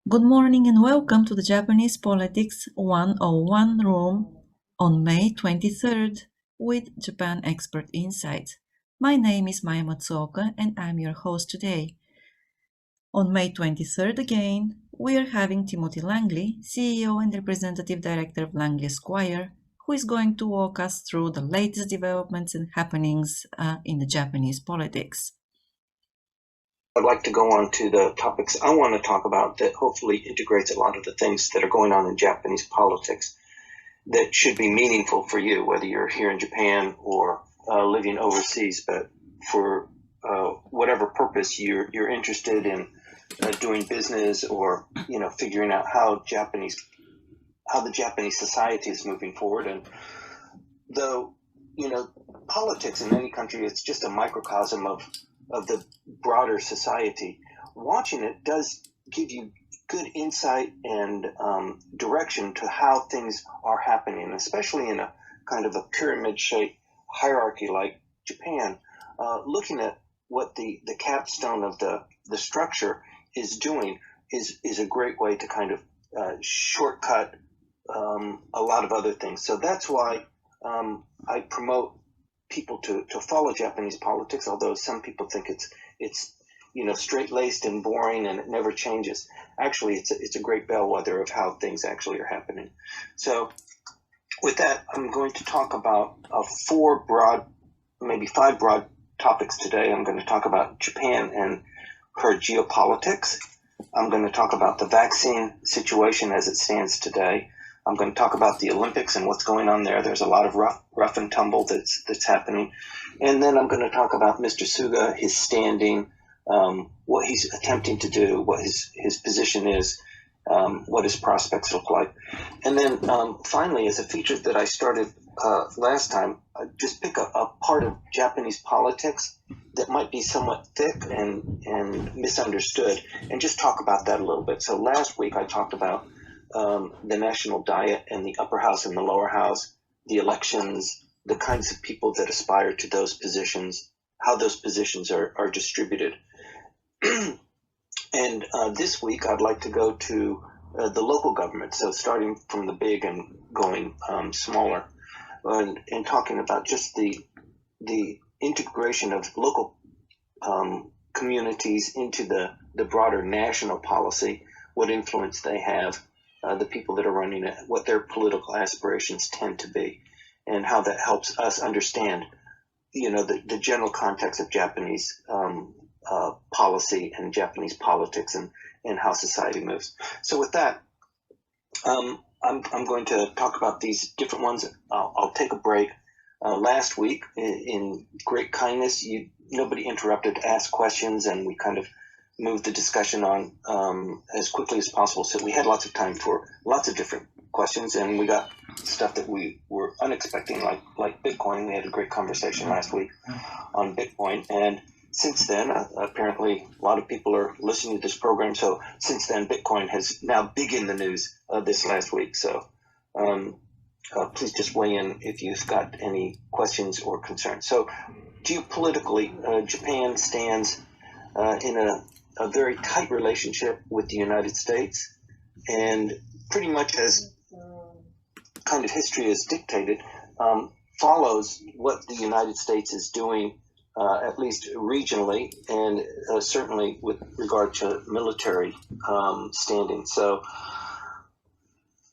Good morning and welcome to the Japanese Politics 101 room on May 23rd with Japan Expert Insights. My name is Maya Matsuoka and I'm your host today. On May 23rd again, we are having Timothy Langley, CEO and Representative Director of Langley Esquire, who is going to walk us through the latest developments and happenings in the Japanese politics. I'd like to go on to the topics I want to talk about that hopefully integrates a lot of the things that are going on in Japanese politics that should be meaningful for you, whether you're here in Japan or living overseas, but for whatever purpose you're interested in doing business or figuring out how the Japanese society is moving forward. And though politics in any country, it's just a microcosm of the broader society. Watching it does give you good insight and direction to how things are happening, especially in a kind of a pyramid-shaped hierarchy like Japan. Looking at what the capstone of the structure is doing is a great way to kind of shortcut a lot of other things. So that's why I promote people to follow Japanese politics, although some people think it's straight-laced and boring and it never changes. Actually, it's a great bellwether of how things actually are happening. So with that, I'm going to talk about maybe five broad topics today. I'm going to talk about Japan and her geopolitics. I'm going to talk about the vaccine situation as it stands today. I'm going to talk about the Olympics and what's going on there. There's a lot of rough and tumble that's happening. And then I'm going to talk about Mr. Suga, his standing, what he's attempting to do, what his position is, what his prospects look like. And then finally, as a feature that I started last time, just pick a part of Japanese politics that might be somewhat thick and misunderstood and just talk about that a little bit. So last week I talked about the National Diet and the upper house and the lower house, the elections, the kinds of people that aspire to those positions, how those positions are distributed. And this week I'd like to go to the local government, so starting from the big and going smaller, and talking about just the integration of local communities into the broader national policy, what influence they have, the people that are running it, what their political aspirations tend to be, and how that helps us understand, the general context of Japanese policy and Japanese politics and how society moves. So with that, I'm going to talk about these different ones. I'll take a break. Last week, in great kindness, nobody interrupted to ask questions, and we kind of moved the discussion on as quickly as possible. So we had lots of time for lots of different questions, and we got stuff that we were unexpecting, like Bitcoin. We had a great conversation last week on Bitcoin, and since then, apparently a lot of people are listening to this program. So since then, Bitcoin has now big in the news this last week. So please just weigh in if you've got any questions or concerns. So geopolitically, Japan stands in a very tight relationship with the United States, and pretty much as kind of history has dictated, follows what the United States is doing, at least regionally, and certainly with regard to military standing. So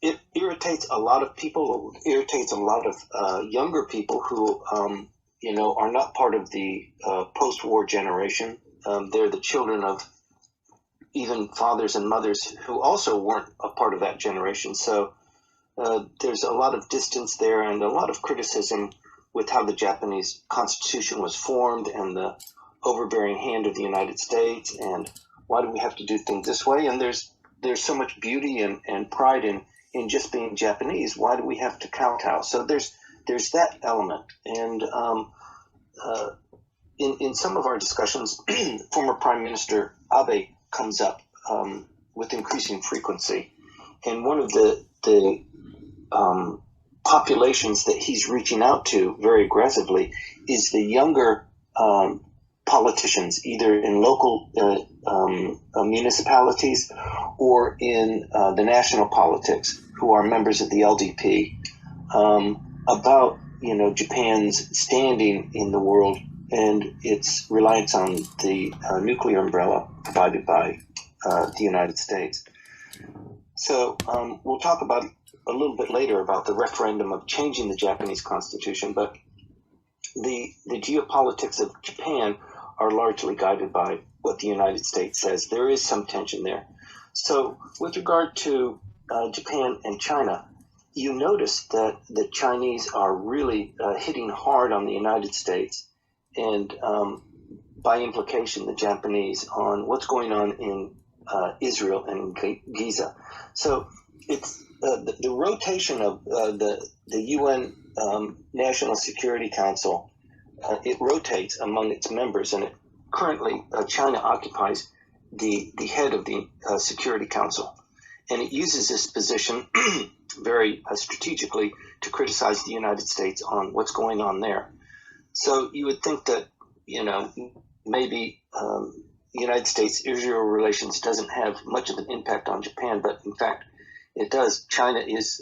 it irritates a lot of people, irritates a lot of younger people who, are not part of the post-war generation. They're the children of even fathers and mothers who also weren't a part of that generation. So there's a lot of distance there and a lot of criticism with how the Japanese Constitution was formed and the overbearing hand of the United States, and why do we have to do things this way? And there's so much beauty and pride in just being Japanese. Why do we have to kowtow? So there's that element. And in some of our discussions, former Prime Minister Abe comes up with increasing frequency. And one of the populations that he's reaching out to very aggressively is the younger politicians, either in local municipalities or in the national politics, who are members of the LDP, about Japan's standing in the world and its reliance on the nuclear umbrella provided by the United States. So we'll talk about a little bit later about the referendum of changing the Japanese constitution, but the geopolitics of Japan are largely guided by what the United States says. There is some tension there. So with regard to Japan and China, you notice that the Chinese are really hitting hard on the United States and by implication the Japanese on what's going on in Israel and Giza. So it's the rotation of the UN National Security Council. It rotates among its members, and currently China occupies the head of the Security Council, and it uses this position very strategically to criticize the United States on what's going on there. So you would think that maybe United States-Israel relations doesn't have much of an impact on Japan, but in fact it does. China is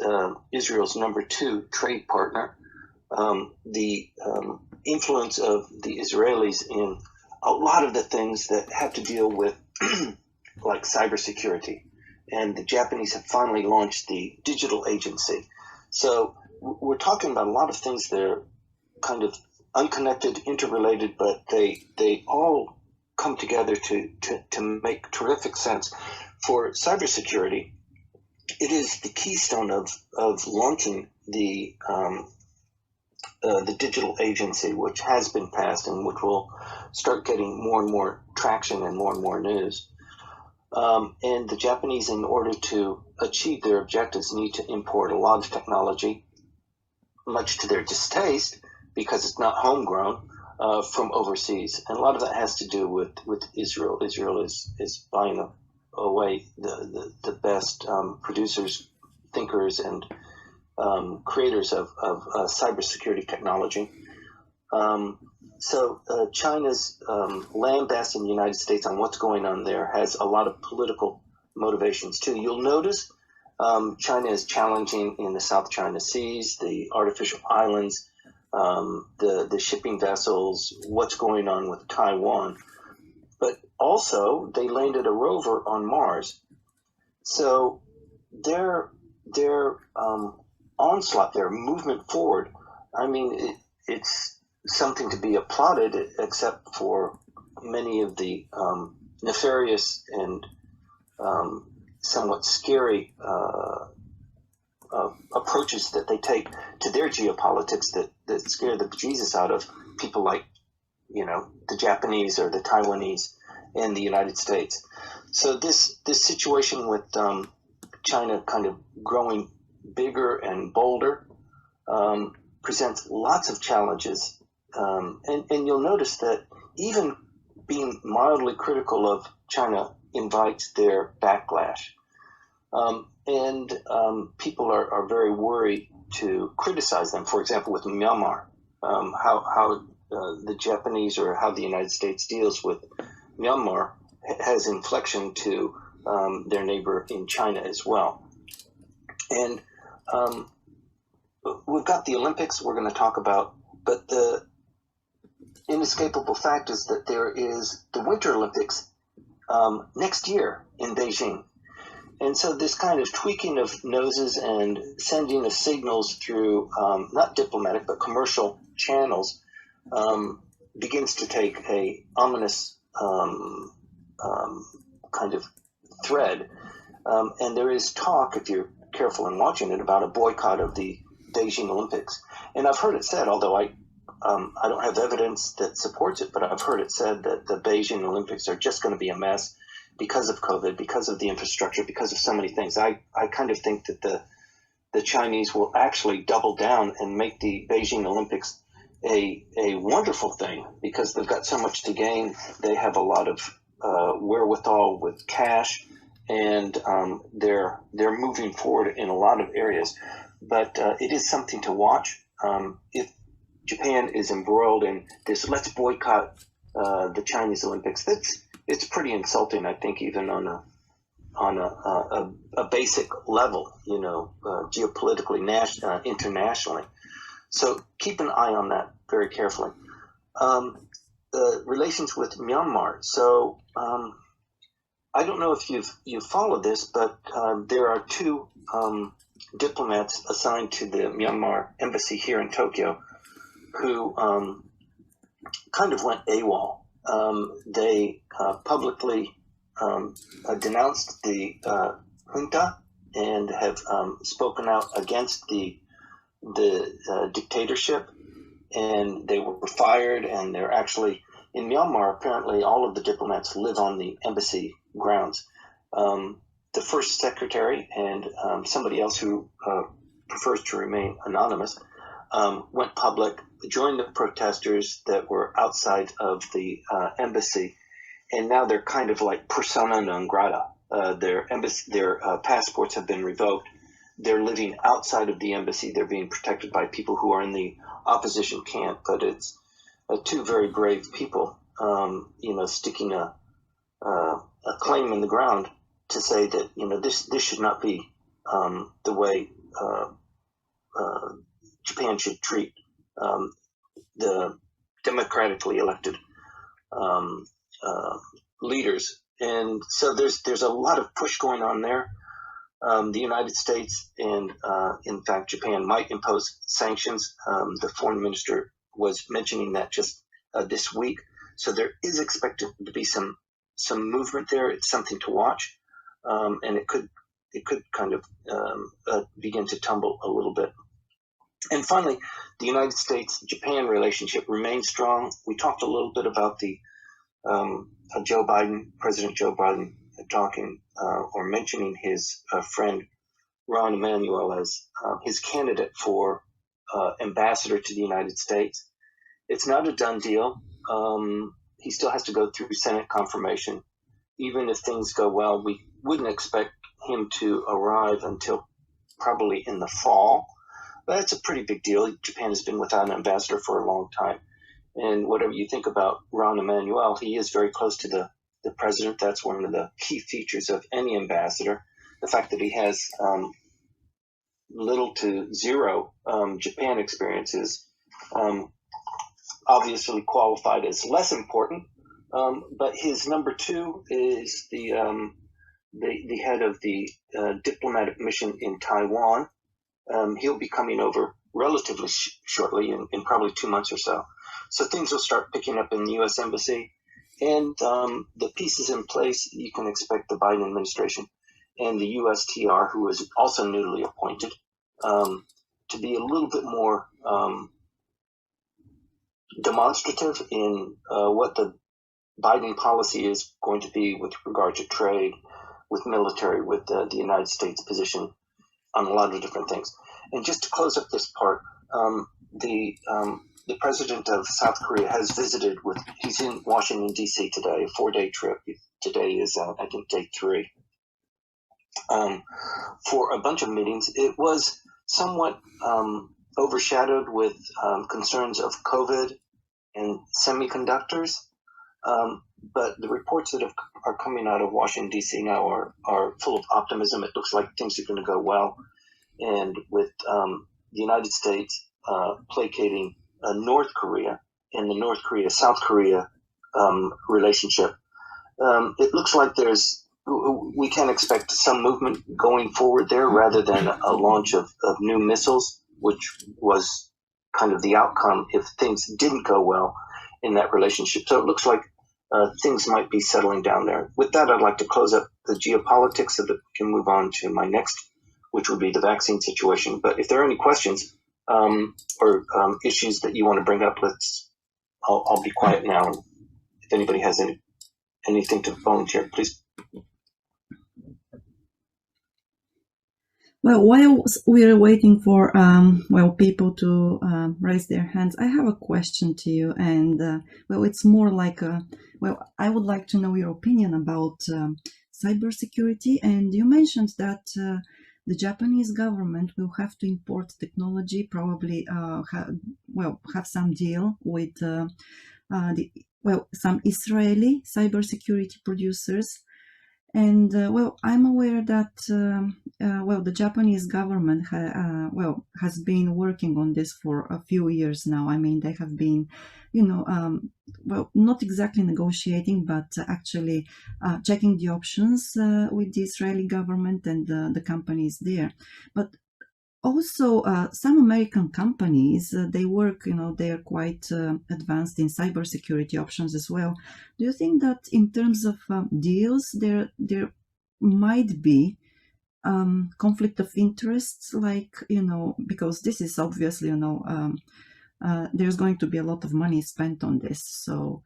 Israel's number 2 trade partner. The influence of the Israelis in a lot of the things that have to deal with like cybersecurity, and the Japanese have finally launched the digital agency. So we're talking about a lot of things that are kind of unconnected, interrelated, but they all come together to make terrific sense. For cybersecurity, it is the keystone of launching the digital agency, which has been passed and which will start getting more and more traction and more news. And the Japanese, in order to achieve their objectives, need to import a lot of technology, much to their distaste, because it's not homegrown, from overseas. And a lot of that has to do with Israel. Israel is buying away the best producers, thinkers, and creators of cybersecurity technology. So China's lambast in the United States on what's going on there has a lot of political motivations too. You'll notice China is challenging in the South China Seas, the artificial islands, the shipping vessels, what's going on with Taiwan. But also they landed a rover on Mars. So their onslaught, their movement forward, I mean, it's something to be applauded, except for many of the nefarious and somewhat scary approaches that they take to their geopolitics that scare the bejesus out of people like the Japanese or the Taiwanese and the United States. So this situation with China kind of growing bigger and bolder presents lots of challenges. And you'll notice that even being mildly critical of China invites their backlash. And people are very worried to criticize them. For example, with Myanmar, how the Japanese or how the United States deals with Myanmar has inflection to their neighbor in China as well. And we've got the Olympics we're going to talk about, but the inescapable fact is that there is the Winter Olympics next year in Beijing. And so this kind of tweaking of noses and sending of signals through not diplomatic but commercial channels begins to take a ominous kind of thread. And there is talk, if you're careful in watching it, about a boycott of the Beijing Olympics. And I've heard it said, although I don't have evidence that supports it, but I've heard it said that the Beijing Olympics are just going to be a mess because of COVID, because of the infrastructure, because of so many things. I kind of think that the Chinese will actually double down and make the Beijing Olympics a wonderful thing, because they've got so much to gain. They have a lot of wherewithal with cash, and they're moving forward in a lot of areas. But it is something to watch. If Japan is embroiled in this, let's boycott the Chinese Olympics. It's pretty insulting, I think, even on a basic level, geopolitically, internationally. So keep an eye on that very carefully. Relations with Myanmar. So I don't know if you've followed this, but there are two diplomats assigned to the Myanmar embassy here in Tokyo who kind of went AWOL. They publicly denounced the junta and have spoken out against the dictatorship, and they were fired, and they're actually in Myanmar. Apparently all of the diplomats live on the embassy grounds. The first secretary and somebody else who prefers to remain anonymous went public, joined the protesters that were outside of the embassy, and now they're kind of like persona non grata. Their passports have been revoked. They're living outside of the embassy. They're being protected by people who are in the opposition camp. But it's two very brave people, sticking a claim in the ground to say that this should not be the way Japan should treat the democratically elected leaders. And so there's a lot of push going on there. The United States and, in fact, Japan might impose sanctions. The foreign minister was mentioning that just this week. So there is expected to be some movement there. It's something to watch, and it could kind of begin to tumble a little bit. And finally, the United States-Japan relationship remains strong. We talked a little bit about the President Joe Biden talking or mentioning his friend Ron Emanuel as his candidate for ambassador to the United States. It's not a done deal. He still has to go through Senate confirmation. Even if things go well, we wouldn't expect him to arrive until probably in the fall. But that's a pretty big deal. Japan has been without an ambassador for a long time. And whatever you think about Ron Emanuel, he is very close to the president. That's one of the key features of any ambassador. The fact that he has little to zero Japan experience is obviously qualified as less important. But his number two is the head of the diplomatic mission in Taiwan. He'll be coming over relatively shortly, in probably 2 months or so. So things will start picking up in the U.S. Embassy. And the pieces in place, you can expect the Biden administration and the USTR, who is also newly appointed, to be a little bit more demonstrative in what the Biden policy is going to be with regard to trade, with military, with the United States position on a lot of different things. And just to close up this part, the president of South Korea has visited he's in Washington, D.C. today, a 4-day trip. Today is, I think, day 3, for a bunch of meetings. It was somewhat overshadowed with concerns of COVID and semiconductors. But the reports that are coming out of Washington, D.C. now are full of optimism. It looks like things are going to go well. And with the United States placating North Korea and the North Korea-South Korea relationship, it looks like we can expect some movement going forward there rather than a launch of new missiles, which was kind of the outcome if things didn't go well in that relationship. So it looks like things might be settling down there. With that, I'd like to close up the geopolitics so that we can move on to my next, which would be the vaccine situation. But if there are any questions or issues that you want to bring up, I'll be quiet now. If anybody has anything to volunteer, please. Well, while we're waiting for people to raise their hands, I have a question to you, and it's more like I would like to know your opinion about cybersecurity. And you mentioned that the Japanese government will have to import technology, probably have some deal with the some Israeli cybersecurity producers. And I'm aware that the Japanese government has been working on this for a few years now. I mean, they have been, not exactly negotiating, but actually checking the options with the Israeli government and the companies there. But also, some American companies, they work, they are quite advanced in cybersecurity options as well. Do you think that in terms of deals, there might be conflict of interests, like, because this is obviously, there's going to be a lot of money spent on this. So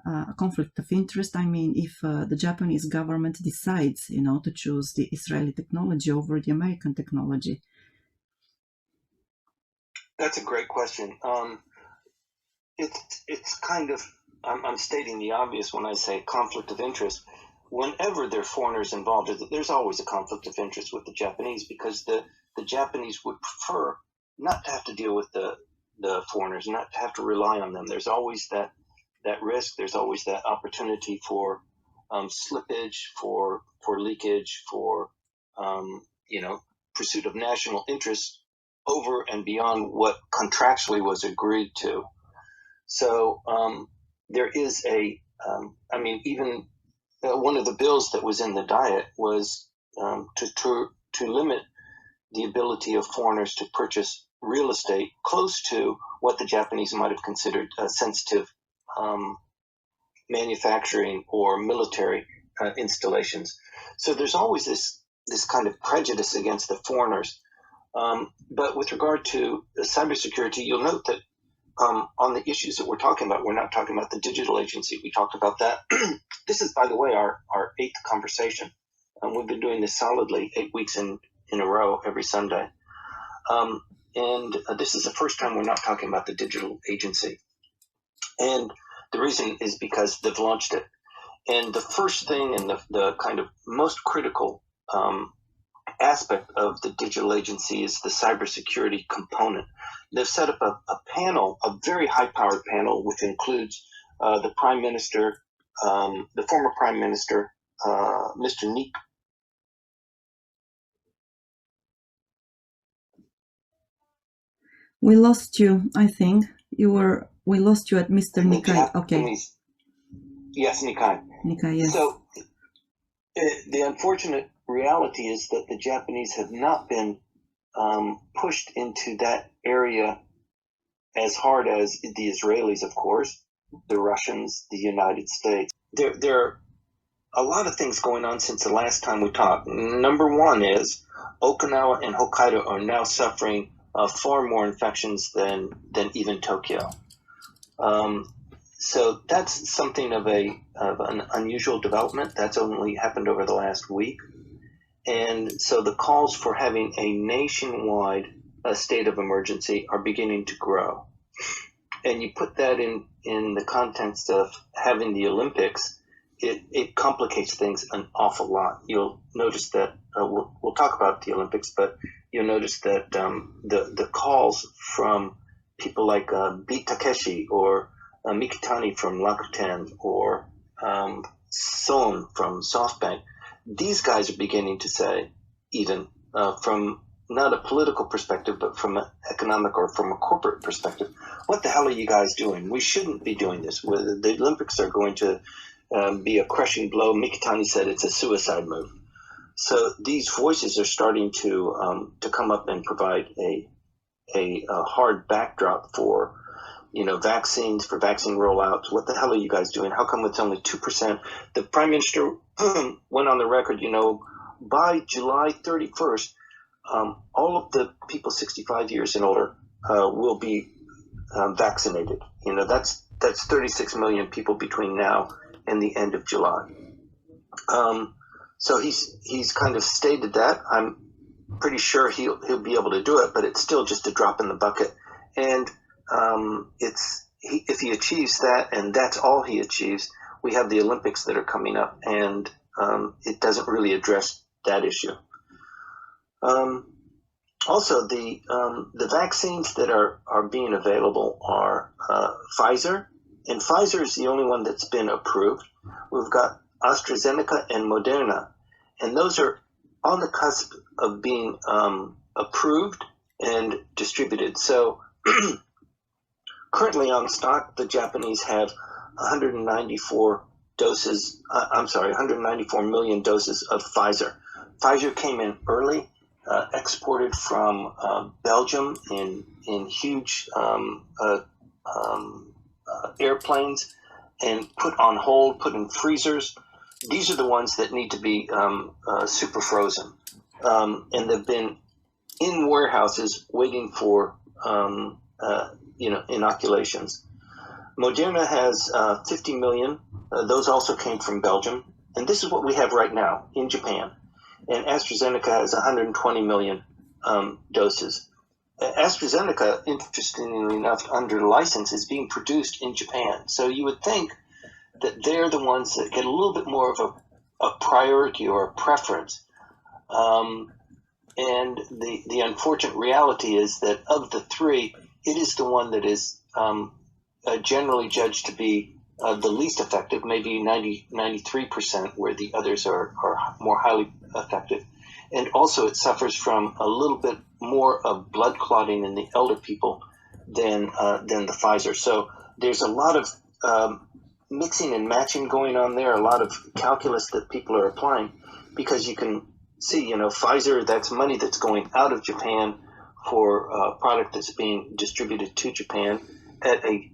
a conflict of interest, I mean, if the Japanese government decides, to choose the Israeli technology over the American technology. That's a great question. It's kind of, I'm stating the obvious when I say conflict of interest. Whenever there are foreigners involved, there's always a conflict of interest with the Japanese, because the Japanese would prefer not to have to deal with the foreigners, not to have to rely on them. There's always that risk. There's always that opportunity for slippage, for leakage, for pursuit of national interest over and beyond what contractually was agreed to. So there is even one of the bills that was in the Diet was to limit the ability of foreigners to purchase real estate close to what the Japanese might have considered sensitive manufacturing or military installations. So there's always this kind of prejudice against the foreigners. But with regard to cybersecurity, you'll note that on the issues that we're talking about, we're not talking about the digital agency. We talked about that. This is, by the way, our 8th conversation. We've been doing this solidly 8 weeks in a row every Sunday. And this is the first time we're not talking about the digital agency. And the reason is because they've launched it. And the first thing and the kind of most critical aspect of the digital agency is the cybersecurity component. They've set up a panel, a very high-powered panel, which includes the Prime Minister, the former Prime Minister, Mr. Nikai. We lost you, I think. We lost you at Mr. Nikai. Okay. Yes, Nikai. Nikai, yes. So the unfortunate reality is that the Japanese have not been pushed into that area as hard as the Israelis, of course, the Russians, the United States. There are a lot of things going on since the last time we talked. Number one is Okinawa and Hokkaido are now suffering far more infections than even Tokyo. So that's something of an unusual development. That's only happened over the last week. And so the calls for having a nationwide state of emergency are beginning to grow. And you put that in the context of having the Olympics, it complicates things an awful lot. You'll notice that we'll talk about the Olympics, but you'll notice that the calls from people like Beat Takeshi or Mikitani from Rakuten or Son from SoftBank, these guys are beginning to say, even from not a political perspective, but from an economic or from a corporate perspective, what the hell are you guys doing? We shouldn't be doing this. The Olympics are going to be a crushing blow. Mikitani said it's a suicide move. So these voices are starting to come up and provide a hard backdrop for vaccines, for vaccine rollouts. What the hell are you guys doing? How come it's only 2%? The Prime Minister went on the record, by July 31st, all of the people 65 years and older will be vaccinated. That's 36 million people between now and the end of July. So he's kind of stated that. I'm pretty sure he'll be able to do it, but it's still just a drop in the bucket. And if he achieves that, and that's all he achieves, we have the Olympics that are coming up, and it doesn't really address that issue. Also, the vaccines that are being available are Pfizer, And Pfizer is the only one that's been approved. We've got AstraZeneca and Moderna, and those are on the cusp of being approved and distributed. So currently on stock, the Japanese have 194 million doses of Pfizer. Pfizer came in early, exported from Belgium in huge airplanes, and put on hold, put in freezers. These are the ones that need to be super frozen, and they've been in warehouses waiting for inoculations. Moderna has 50 million. Those also came from Belgium, and this is what we have right now in Japan. And AstraZeneca has 120 million doses. AstraZeneca, interestingly enough, under license, is being produced in Japan. So you would think that they're the ones that get a little bit more of a priority or a preference. And the unfortunate reality is that of the three, it is the one that is generally judged to be the least effective, maybe 93%, where the others are more highly effective. And also it suffers from a little bit more of blood clotting in the elder people than the Pfizer. So there's a lot of mixing and matching going on there, a lot of calculus that people are applying, because you can see, Pfizer, that's money that's going out of Japan for a product that's being distributed to Japan at a,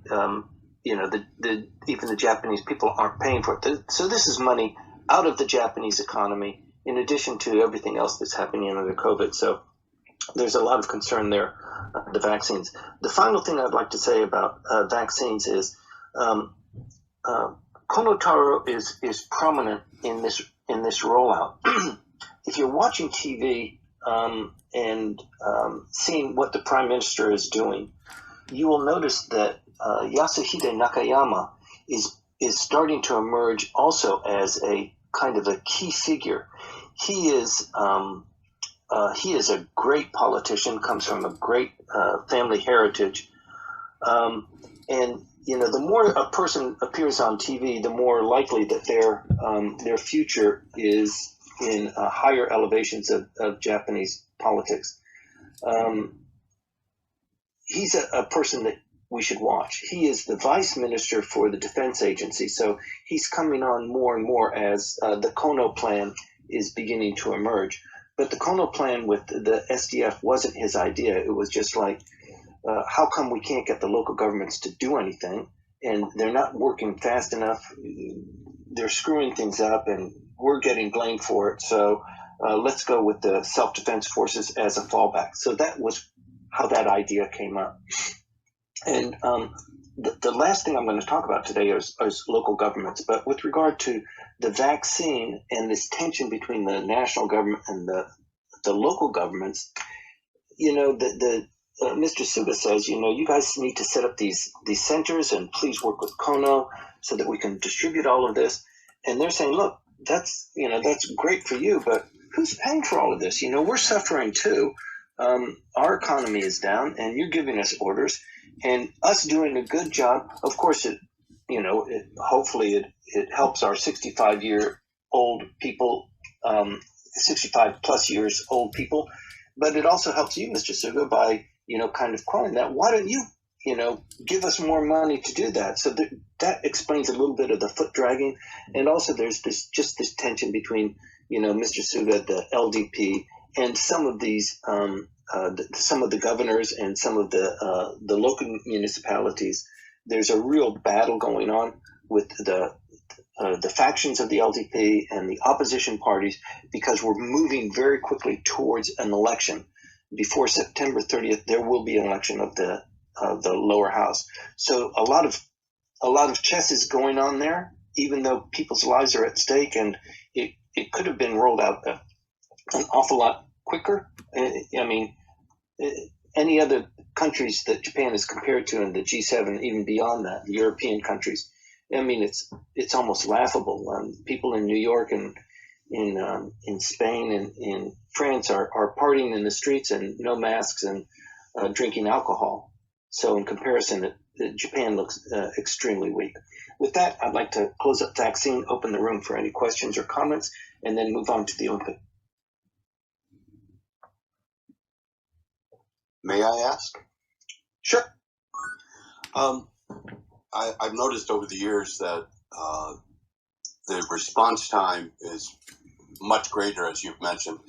even the Japanese people aren't paying for it. So this is money out of the Japanese economy, in addition to everything else that's happening under COVID. So there's a lot of concern there, the vaccines. The final thing I'd like to say about vaccines is Konotaro is prominent in this rollout. If you're watching TV and seeing what the Prime Minister is doing, you will notice that Yasuhide Nakayama is starting to emerge also as a kind of a key figure. He is a great politician, comes from a great family heritage, and the more a person appears on TV, the more likely that their future is in higher elevations of Japanese politics. He's a person that we should watch. He is the vice minister for the defense agency, so he's coming on more and more as the Kono plan is beginning to emerge. But the Kono plan with the SDF wasn't his idea. It was just like, how come we can't get the local governments to do anything? And they're not working fast enough. They're screwing things up, and we're getting blamed for it. So let's go with the self-defense forces as a fallback. So that was how that idea came up. And the last thing I'm going to talk about today is local governments. But with regard to the vaccine and this tension between the national government and the local governments, Mr. Suga says, you guys need to set up these centers and please work with Kono so that we can distribute all of this. And they're saying, look, that's great for you, but who's paying for all of this? We're suffering too. Our economy is down, and you're giving us orders, and us doing a good job. Of course, hopefully it helps our 65-year-old people, 65 plus years old people, but it also helps you, Mr. Suga, by kind of calling that. Why don't you give us more money to do that? So that explains a little bit of the foot dragging, and also there's this tension between Mr. Suga, the LDP, and some of these some of the governors and some of the local municipalities. There's a real battle going on with the factions of the LDP and the opposition parties, because we're moving very quickly towards an election. Before September 30th, there will be an election of the lower house. So a lot of chess is going on there, even though people's lives are at stake, and it could have been rolled out an awful lot quicker. Any other countries that Japan is compared to in the G7, even beyond that, the European countries, it's almost laughable. People in New York and in Spain and in France are partying in the streets and no masks and drinking alcohol. So in comparison, Japan looks extremely weak. With that, I'd like to close up vaccine, open the room for any questions or comments, and then move on to the Olympic. May I ask? Sure. I've noticed over the years that the response time is much greater, as you've mentioned,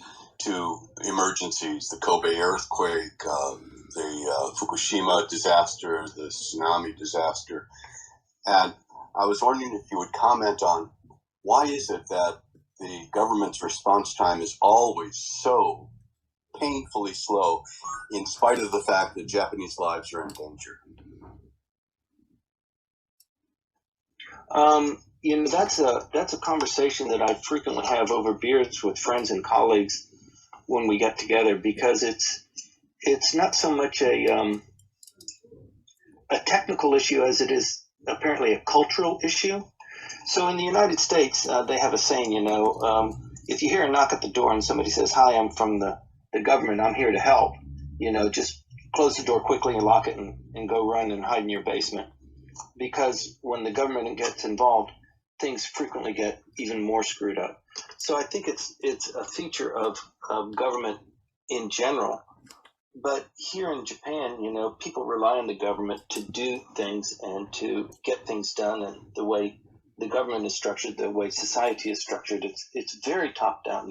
to emergencies, the Kobe earthquake, the Fukushima disaster, the tsunami disaster. And I was wondering if you would comment on why is it that the government's response time is always so painfully slow, in spite of the fact that Japanese lives are in danger? That's a conversation that I frequently have over beers with friends and colleagues when we get together, because it's not so much a technical issue as it is apparently a cultural issue. So in the United States, they have a saying, if you hear a knock at the door and somebody says, "Hi, I'm from the government, I'm here to help," just close the door quickly and lock it and go run and hide in your basement. Because when the government gets involved, things frequently get even more screwed up. So I think it's a feature of government in general. But here in Japan, people rely on the government to do things and to get things done. And the way the government is structured, the way society is structured, it's very top down.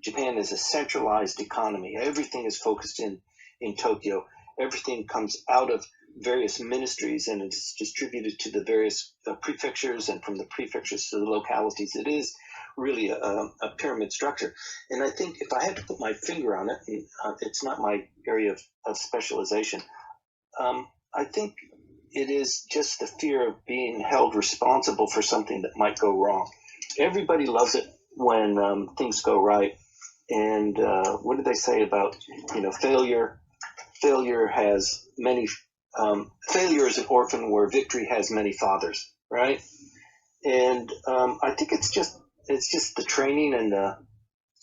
Japan is a centralized economy. Everything is focused in Tokyo. Everything comes out of various ministries and it's distributed to the various prefectures, and from the prefectures to the localities. It is really a pyramid structure. And I think if I had to put my finger on it, and it's not my area of specialization, I think it is just the fear of being held responsible for something that might go wrong. Everybody loves it when things go right. And what do they say about, failure? Failure has many. Failure is an orphan where victory has many fathers, right? And I think it's just the training and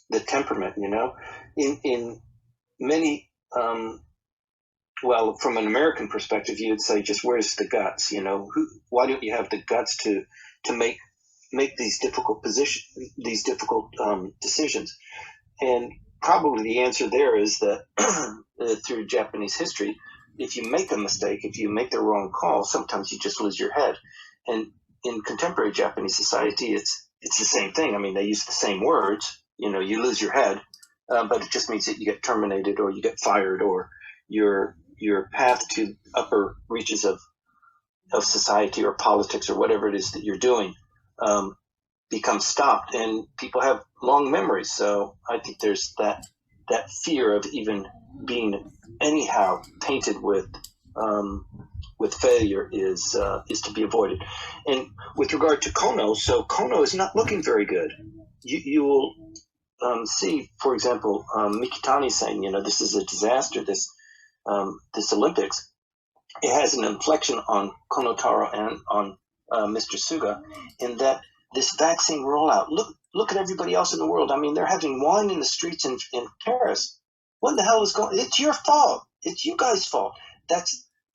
the temperament, in many. Well, from an American perspective, you would say, just where's the guts? Why don't you have the guts to make these difficult decisions? And probably the answer there is that through Japanese history, if you make a mistake, if you make the wrong call, sometimes you just lose your head. And in contemporary Japanese society, it's the same thing. I mean, they use the same words. You lose your head, but it just means that you get terminated or you get fired, or your path to upper reaches of society or politics or whatever it is that you're doing becomes stopped, and people have long memories. So I think there's that fear of even being anyhow tainted with failure is to be avoided. And with regard to Kono, so Kono is not looking very good. You will see, for example, Mikitani saying, this is a disaster. This Olympics, it has an inflection on Konotaro and on Mr. Suga, in that this vaccine rollout. Look at everybody else in the world. I mean, they're having wine in the streets in Paris. What the hell is going? It's your fault. It's you guys' fault.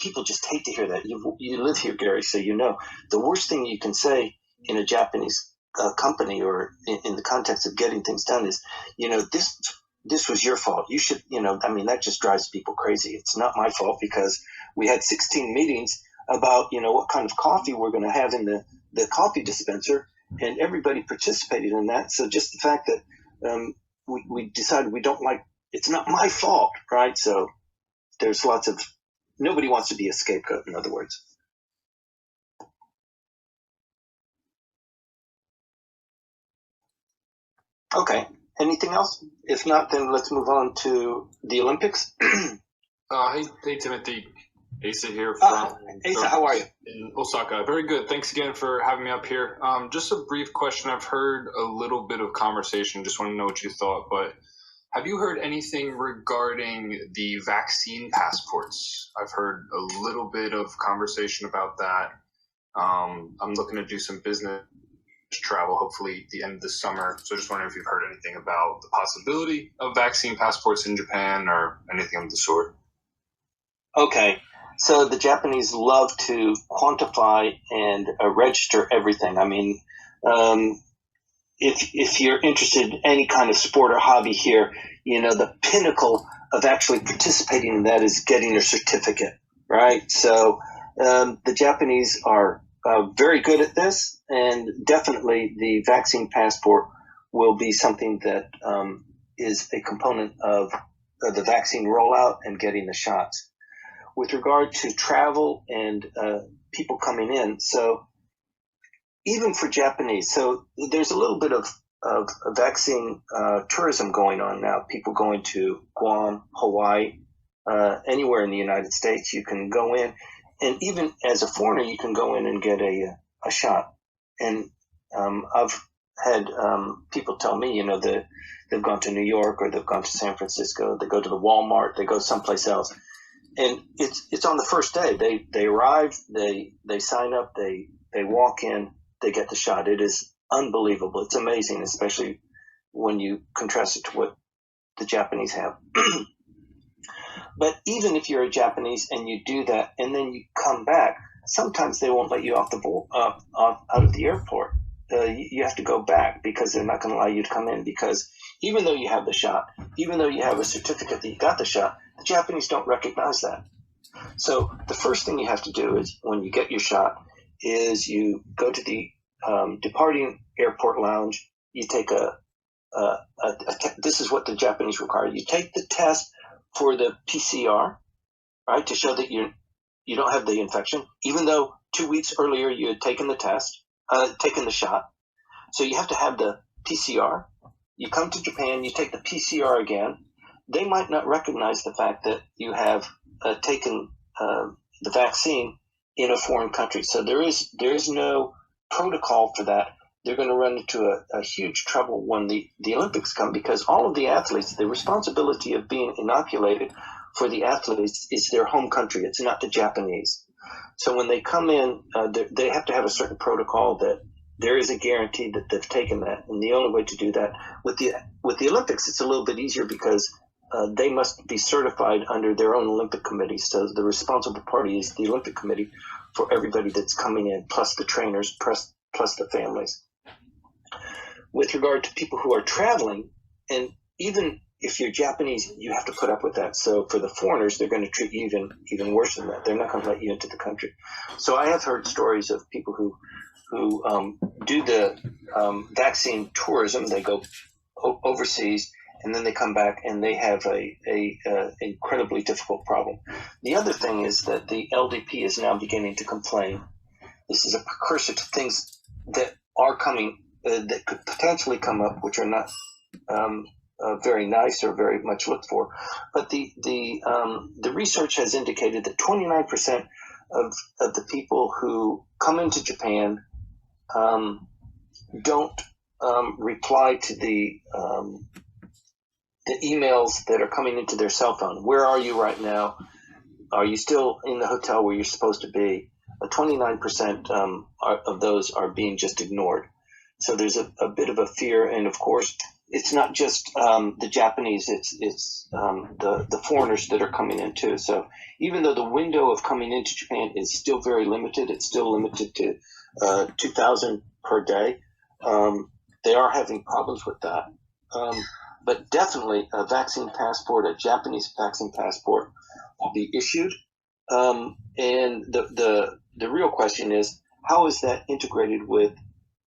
People just hate to hear that. You live here, Gary, so the worst thing you can say in a Japanese company or in the context of getting things done is, this was your fault. You should, that just drives people crazy. It's not my fault because we had 16 meetings about, what kind of coffee we're going to have in the coffee dispenser, and everybody participated in that. So just the fact that we decided we don't like, it's not my fault, right? So there's nobody wants to be a scapegoat, in other words. Okay. Anything else? If not, then let's move on to the Olympics. Hey, Timothy. Asa here from Asa, how are you? In Osaka. Very good. Thanks again for having me up here. Just a brief question. I've heard a little bit of conversation. Just want to know what you thought. But have you heard anything regarding the vaccine passports? I've heard a little bit of conversation about that. I'm looking to do some business travel, hopefully the end of the summer. So just wondering if you've heard anything about the possibility of vaccine passports in Japan or anything of the sort. Okay. So the Japanese love to quantify and register everything. I mean, if you're interested in any kind of sport or hobby here, the pinnacle of actually participating in that is getting a certificate, right? So the Japanese are very good at this, and definitely the vaccine passport will be something that is a component of the vaccine rollout and getting the shots. With regard to travel and people coming in, so even for Japanese, so there's a little bit of vaccine tourism going on now. People going to Guam, Hawaii, anywhere in the United States, you can go in, and even as a foreigner, you can go in and get a shot. And I've had people tell me, they've gone to New York or they've gone to San Francisco, they go to the Walmart, they go someplace else, and it's on the first day. They arrive, they sign up, they walk in, they get the shot. It is unbelievable. It's amazing, especially when you contrast it to what the Japanese have. But even if you're a Japanese and you do that and then you come back, sometimes they won't let you out of the airport. You have to go back because they're not going to allow you to come in, because even though you have the shot, even though you have a certificate that you got the shot, the Japanese don't recognize that. So the first thing you have to do is, when you get your shot, is you go to the departing airport lounge. You take this is what the Japanese require. You take the test for the PCR, right, to show that you don't have the infection, even though 2 weeks earlier you had taken the test, taken the shot. So you have to have the PCR. You come to Japan, you take the PCR again. They might not recognize the fact that you have taken the vaccine in a foreign country. So there is no protocol for that. They're going to run into a huge trouble when the Olympics come, because all of the athletes, the responsibility of being inoculated for the athletes is their home country. It's not the Japanese. So when they come in, they have to have a certain protocol that there is a guarantee that they've taken that. And the only way to do that with the Olympics, it's a little bit easier, because they must be certified under their own Olympic committee. So the responsible party is the Olympic committee for everybody that's coming in, plus the trainers, plus the families. With regard to people who are traveling, and even if you're Japanese, you have to put up with that. So for the foreigners, they're going to treat you even worse than that. They're not going to let you into the country. So I have heard stories of people who do the vaccine tourism. They go overseas, and then they come back and they have a incredibly difficult problem. The other thing is that the LDP is now beginning to complain. This is a precursor to things that are coming, that could potentially come up, which are not very nice or very much looked for. But the research has indicated that 29% of the people who come into Japan don't reply to the emails that are coming into their cell phone. Where are you right now? Are you still in the hotel where you're supposed to be? 29% of those are being just ignored. So there's a bit of a fear, and of course, it's not just the Japanese; it's the foreigners that are coming in too. So even though the window of coming into Japan is still very limited, it's still limited to 2,000 per day. They are having problems with that. But definitely a vaccine passport, a Japanese vaccine passport, will be issued. And the real question is, how is that integrated with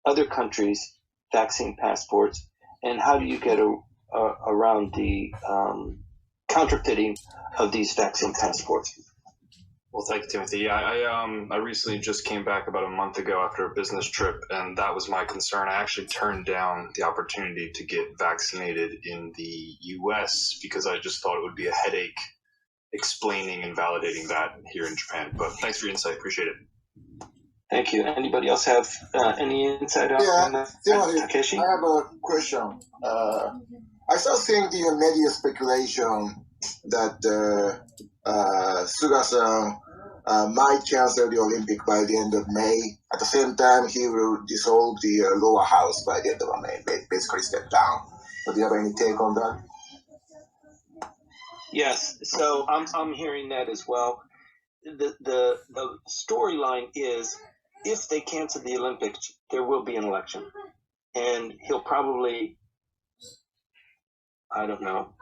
other countries' vaccine passports, and how do you get around the counterfeiting of these vaccine passports? Well, thank you, Timothy. Yeah, I recently just came back about a month ago after a business trip, and that was my concern. I actually turned down the opportunity to get vaccinated in the U.S. because I just thought it would be a headache explaining and validating that here in Japan. But thanks for your insight. Appreciate it. Thank you. Anybody else have any insight on that? Takeshi? I have a question. I still think the media speculation that Suga-san might cancel the Olympic by the end of May. At the same time, he will dissolve the lower house by the end of May, basically step down. So do you have any take on that? Yes. So I'm hearing that as well. the storyline is, if they cancel the Olympics, there will be an election, and he'll probably, I don't know.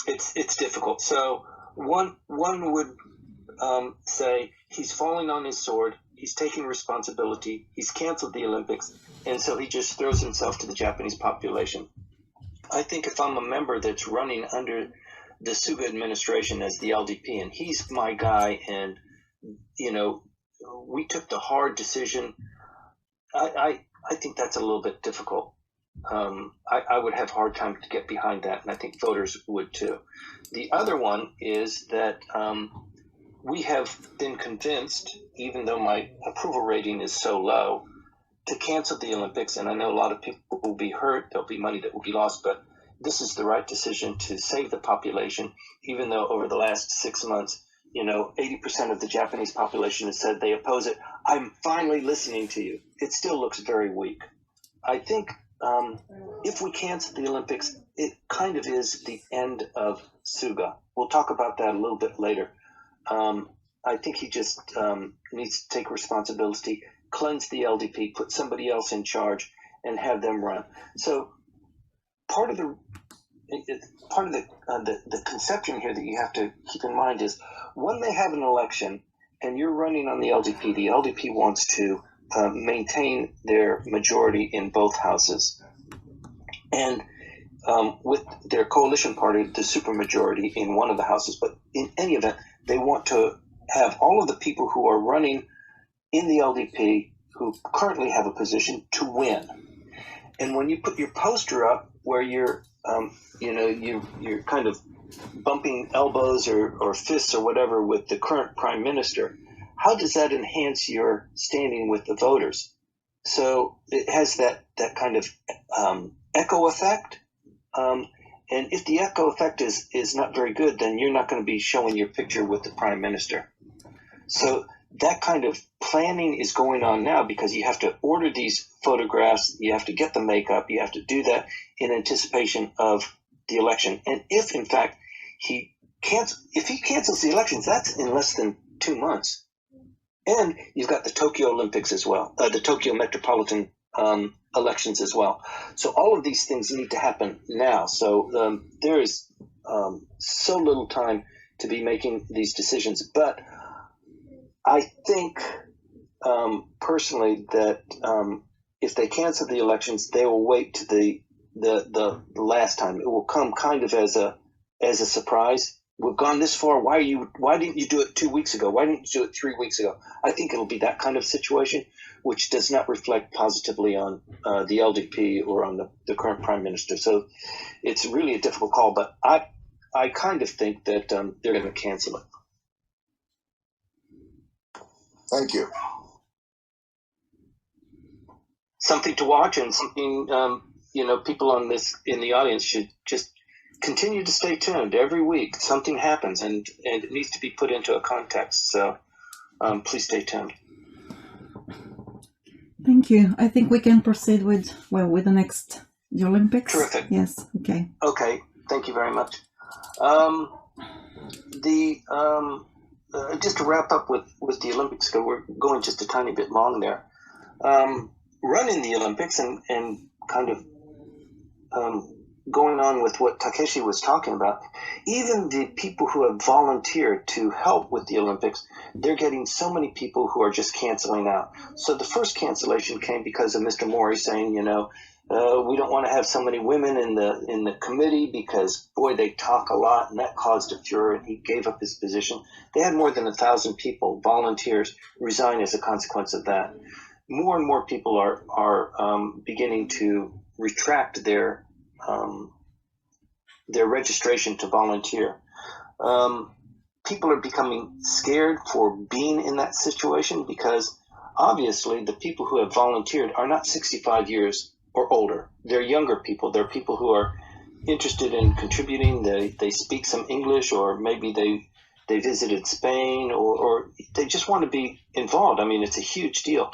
It's difficult. So one would say he's falling on his sword. He's taking responsibility. He's canceled the Olympics, and so he just throws himself to the Japanese population. I think if I'm a member that's running under the Suga administration as the LDP, and he's my guy, and we took the hard decision, I think that's a little bit difficult. I would have a hard time to get behind that, and I think voters would too. The other one is that we have been convinced, even though my approval rating is so low, to cancel the Olympics, and I know a lot of people will be hurt, there'll be money that will be lost, but this is the right decision to save the population, even though over the last 6 months, 80% of the Japanese population has said they oppose it. I'm finally listening to you. It still looks very weak. I think if we cancel the Olympics, it kind of is the end of Suga. We'll talk about that a little bit later. I think he just needs to take responsibility, cleanse the LDP, put somebody else in charge, and have them run. So part of the conception here that you have to keep in mind is, when they have an election and you're running on the LDP wants to maintain their majority in both houses, and with their coalition party, the supermajority in one of the houses. But in any event, they want to have all of the people who are running in the LDP who currently have a position to win. And when you put your poster up where you're you're kind of bumping elbows or fists or whatever with the current prime minister, how does that enhance your standing with the voters? So it has that kind of echo effect. And if the echo effect is not very good, then you're not going to be showing your picture with the prime minister. So that kind of planning is going on now, because you have to order these photographs, you have to get the makeup, you have to do that in anticipation of the election. And if in fact he cancels the elections, that's in less than 2 months. And you've got the Tokyo Olympics as well, the Tokyo Metropolitan elections as well. So all of these things need to happen now. So there is so little time to be making these decisions. But I think personally that if they cancel the elections, they will wait to the last time. It will come kind of as a surprise. We've gone this far. Why didn't you do it 2 weeks ago? Why didn't you do it 3 weeks ago? I think it'll be that kind of situation, which does not reflect positively on the LDP or on the current prime minister. So it's really a difficult call, but I kind of think that they're going to cancel it. Thank you. Something to watch, and something people in the audience should just continue to stay tuned. Every week something happens, and it needs to be put into a context. So please stay tuned. Thank you. I think we can proceed with the next the Olympics. Terrific. Yes. Okay. Okay. Thank you very much. Just to wrap up with the Olympics, because we're going just a tiny bit long there. Running the Olympics and kind of going on with what Takeshi was talking about, even the people who have volunteered to help with the Olympics, they're getting so many people who are just canceling out. So the first cancellation came because of Mr. Mori saying, we don't want to have so many women in the committee because, boy, they talk a lot, and that caused a furor, and he gave up his position. They had more than 1,000 people, volunteers, resign as a consequence of that. More and more people are beginning to retract their registration to volunteer. People are becoming scared for being in that situation, because obviously the people who have volunteered are not 65 years or older. They're younger people. They're people who are interested in contributing. They speak some English, or maybe they visited Spain, or they just want to be involved. I mean, it's a huge deal.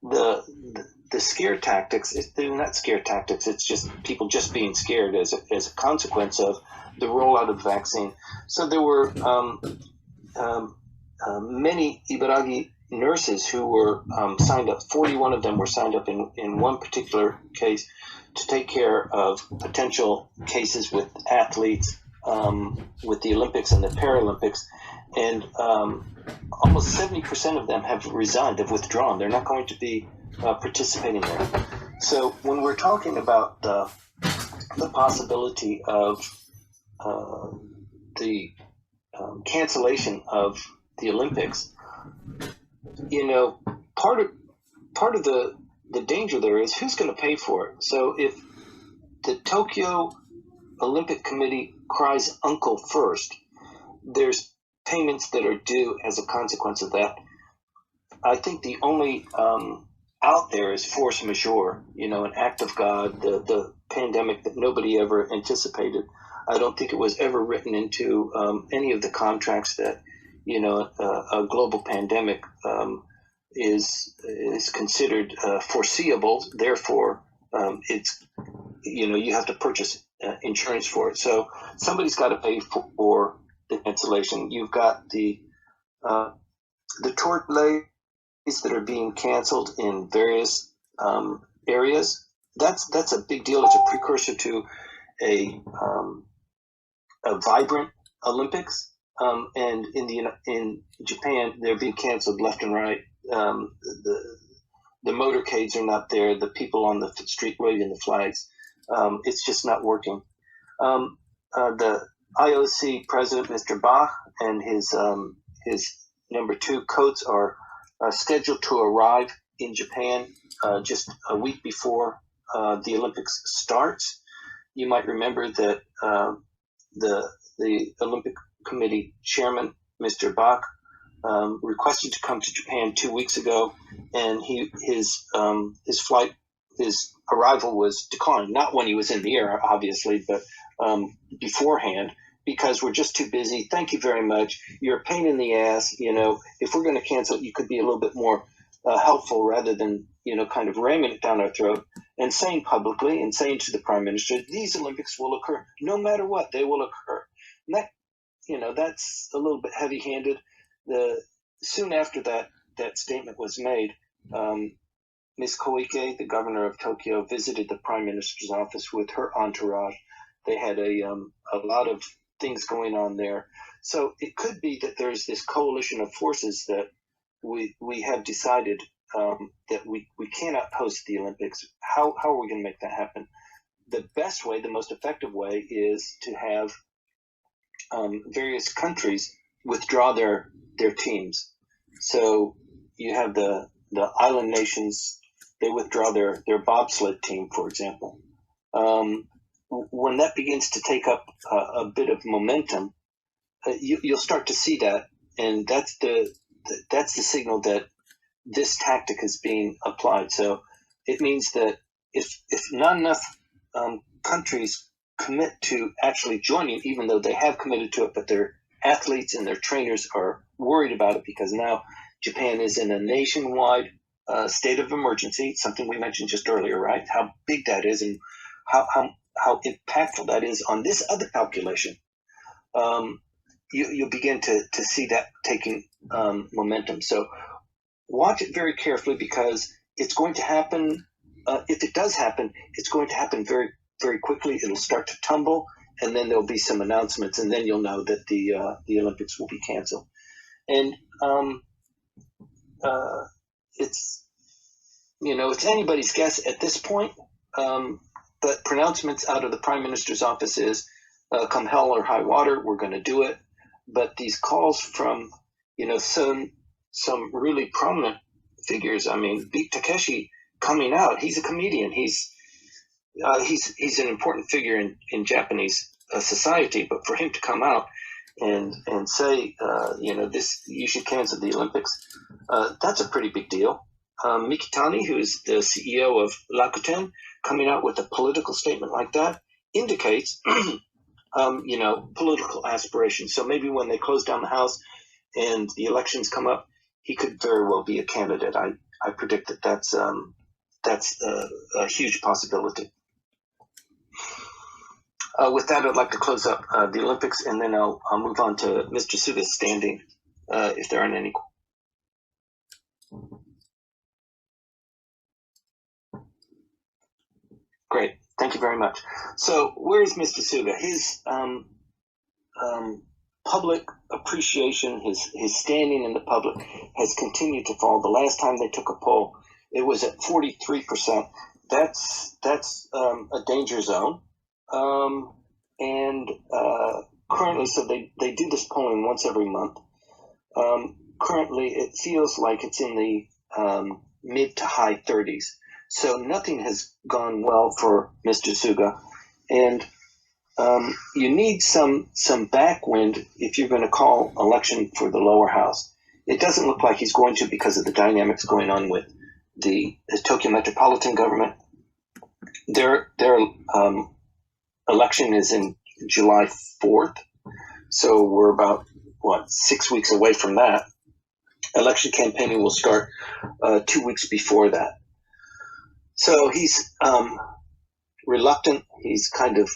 The scare tactics, they're not scare tactics. It's just people just being scared as a consequence of the rollout of the vaccine. So there were many Ibaragi nurses who were signed up, 41 of them were signed up in one particular case to take care of potential cases with athletes with the Olympics and the Paralympics. And almost 70% of them have resigned, have withdrawn. They're not going to be participating there. So when we're talking about the possibility of the cancellation of the Olympics, part of the danger there is who's going to pay for it. So if the Tokyo Olympic Committee cries uncle first, there's payments that are due as a consequence of that. I think the only out there is force majeure, an act of God, the pandemic that nobody ever anticipated. I don't think it was ever written into any of the contracts that, a global pandemic is considered foreseeable. Therefore, it's, you have to purchase insurance for it. So somebody's got to pay for the cancellation. You've got the tort lays that are being canceled in various areas. That's a big deal. It's a precursor to a vibrant Olympics. And in Japan, they're being canceled left and right. The motorcades are not there. The people on the street waving the flags. It's just not working. The IOC president, Mr. Bach, and his number 2 coach are scheduled to arrive in Japan just a week before the Olympics starts. You might remember that the Olympic Committee chairman, Mr. Bach, requested to come to Japan 2 weeks ago, and his arrival was declined. Not when he was in the air, obviously, but beforehand, because we're just too busy. Thank you very much. You're a pain in the ass. If we're going to cancel it, you could be a little bit more helpful rather than, kind of ramming it down our throat and saying publicly and saying to the prime minister, these Olympics will occur. No matter what, they will occur. And that, that's a little bit heavy-handed. Soon after that statement was made, Ms. Koike, the governor of Tokyo, visited the prime minister's office with her entourage. They had a lot of things going on there. So it could be that there's this coalition of forces that we have decided that we cannot host the Olympics. How are we going to make that happen? The best way, the most effective way, is to have various countries withdraw their teams. So you have the island nations, they withdraw their bobsled team, for example. When that begins to take up a bit of momentum, you'll start to see that, and that's the signal that this tactic is being applied. So it means that if not enough countries commit to actually joining, even though they have committed to it, but their athletes and their trainers are worried about it because now Japan is in a nationwide state of emergency, something we mentioned just earlier, right? How big that is and how impactful that is on this other calculation. You'll begin to see that taking momentum. So watch it very carefully because it's going to happen. If it does happen, it's going to happen very, very quickly. It'll start to tumble, and then there'll be some announcements, and then you'll know that the Olympics will be canceled. And it's anybody's guess at this point. But pronouncements out of the prime minister's office is, come hell or high water, we're going to do it. But these calls from, some really prominent figures. I mean, Beat Takeshi coming out. He's a comedian. He's an important figure in Japanese society. But for him to come out and say, this, you should cancel the Olympics, that's a pretty big deal. Mikitani, who is the CEO of Rakuten, coming out with a political statement like that indicates, political aspirations. So maybe when they close down the House and the elections come up, he could very well be a candidate. I predict that that's a huge possibility. With that, I'd like to close up the Olympics, and then I'll move on to Mr. Suga's standing if there aren't any. Great, thank you very much. So where is Mr. Suga? His public appreciation, his standing in the public has continued to fall. The last time they took a poll, it was at 43%. That's a danger zone. Currently, so they do this polling once every month. Currently, it feels like it's in the mid to high 30s. So nothing has gone well for Mr. Suga, and you need some backwind if you're going to call election for the lower house. It doesn't look like he's going to because of the dynamics going on with the Tokyo Metropolitan Government. Their election is in July 4th, so we're about 6 weeks away from that. Election campaigning will start 2 weeks before that. So he's reluctant. He's kind of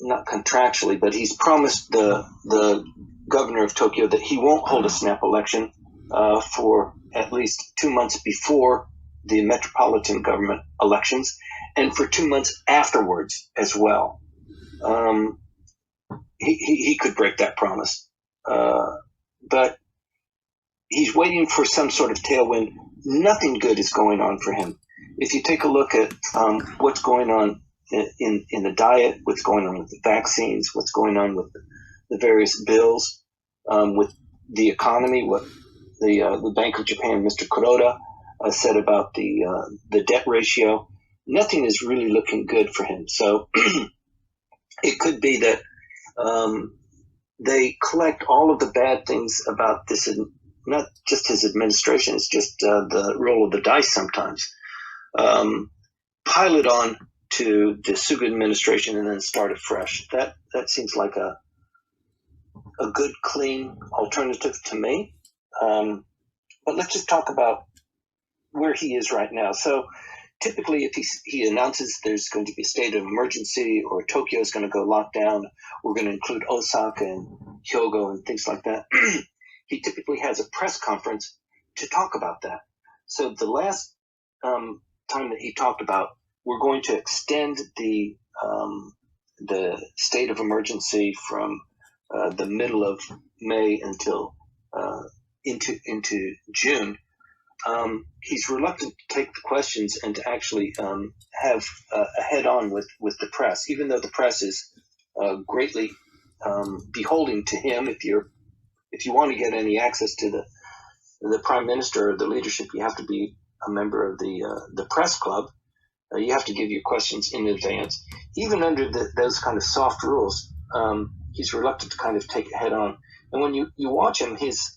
not contractually, but he's promised the governor of Tokyo that he won't hold a snap election for at least 2 months before the metropolitan government elections, and for 2 months afterwards as well. He could break that promise, but he's waiting for some sort of tailwind. Nothing good is going on for him. If you take a look at what's going on in the diet, what's going on with the vaccines, what's going on with the various bills, with the economy, what the Bank of Japan, Mr. Kuroda, said about the debt ratio, nothing is really looking good for him. So it could be that they collect all of the bad things about this, not just his administration, it's just the roll of the dice sometimes. Pile it on to the Suga administration and then start afresh. That seems like a good, clean alternative to me. But let's just talk about where he is right now. So typically if he announces there's going to be a state of emergency or Tokyo is going to go lockdown, we're going to include Osaka and Hyogo and things like that, he typically has a press conference to talk about that. So the last time that he talked about, we're going to extend the state of emergency from the middle of May until into June. He's reluctant to take the questions and to actually have a head-on with the press, even though the press is greatly beholden to him. If you want to get any access to the prime minister or the leadership, you have to be a member of the press club. You have to give your questions in advance. Even under those kind of soft rules, he's reluctant to kind of take it head on. And when you watch him, his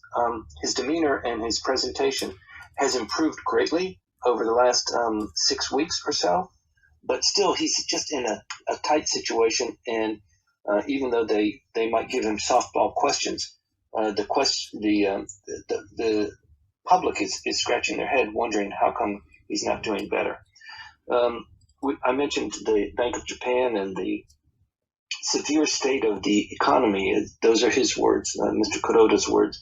demeanor and his presentation has improved greatly over the last 6 weeks or so. But still, he's just in a tight situation. And even though they might give him softball questions, the public is scratching their head, wondering how come he's not doing better. I mentioned the Bank of Japan and the severe state of the economy. Those are his words, Mr. Kuroda's words.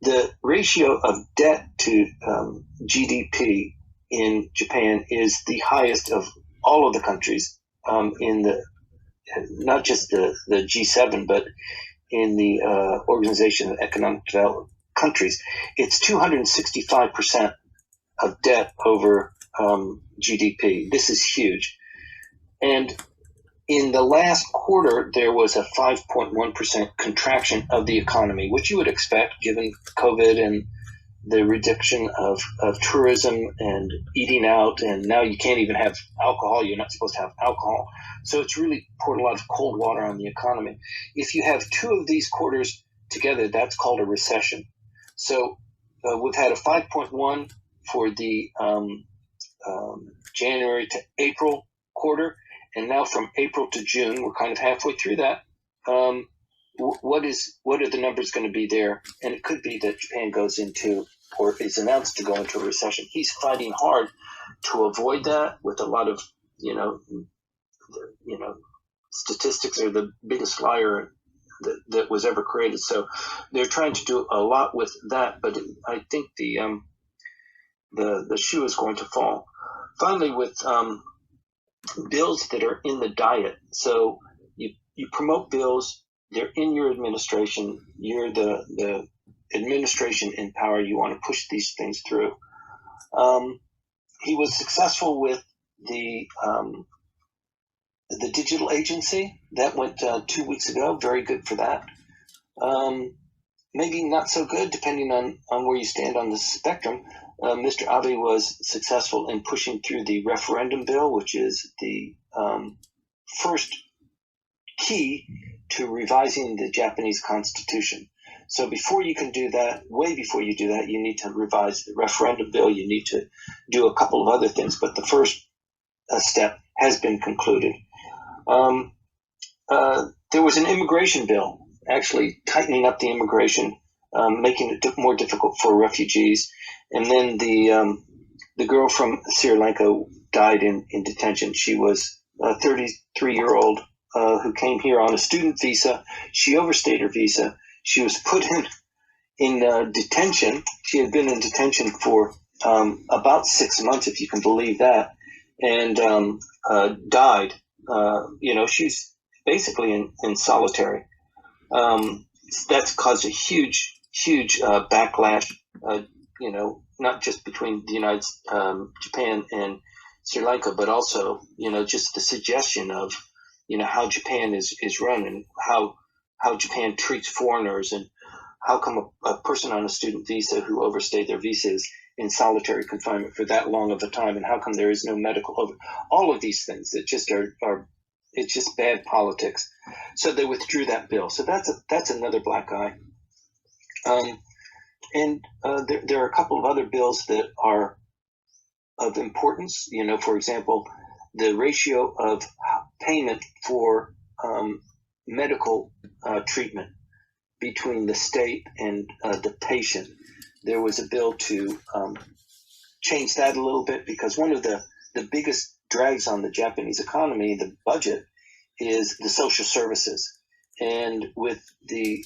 The ratio of debt to GDP in Japan is the highest of all of the countries in not just the G7, but in the Organization of Economic Development countries. It's 265% of debt over GDP. This is huge. And in the last quarter, there was a 5.1% contraction of the economy, which you would expect given COVID and the reduction of tourism and eating out. And now you can't even have alcohol. You're not supposed to have alcohol. So it's really poured a lot of cold water on the economy. If you have two of these quarters together, that's called a recession. So we've had a 5.1 for the January to April quarter, and now from April to June, we're kind of halfway through that. What are the numbers going to be there? And it could be that Japan goes into, or is announced to go into a recession. He's fighting hard to avoid that with a lot of, statistics are the biggest liar that was ever created. So they're trying to do a lot with that, but I think the shoe is going to fall. Finally, with bills that are in the diet. So you promote bills, they're in your administration, you're the administration in power, you want to push these things through. He was successful with the digital agency. That went 2 weeks ago. Very good for that. Maybe not so good, depending on where you stand on the spectrum. Mr. Abe was successful in pushing through the referendum bill, which is the first key to revising the Japanese constitution. So before you can do that, way before you do that, you need to revise the referendum bill. You need to do a couple of other things, but the first step has been concluded. There was an immigration bill, actually tightening up the immigration, making it more difficult for refugees. And then the girl from Sri Lanka died in detention. She was a 33-year-old who came here on a student visa. She overstayed her visa. She was put in detention. She had been in detention for about 6 months, if you can believe that, and died. She's basically in solitary. That's caused a huge backlash. Not just between the Japan and Sri Lanka, but also just the suggestion of how Japan is run and how Japan treats foreigners, and how come a person on a student visa who overstayed their visa is in solitary confinement for that long of a time, and how come there is no medical over all of these things that just are it's just bad politics. So they withdrew that bill. So that's another black eye. There are a couple of other bills that are of importance. For example, the ratio of payment for medical treatment between the state and the patient. There was a bill to change that a little bit, because one of the biggest drags on the Japanese economy, the budget, is the social services. And with the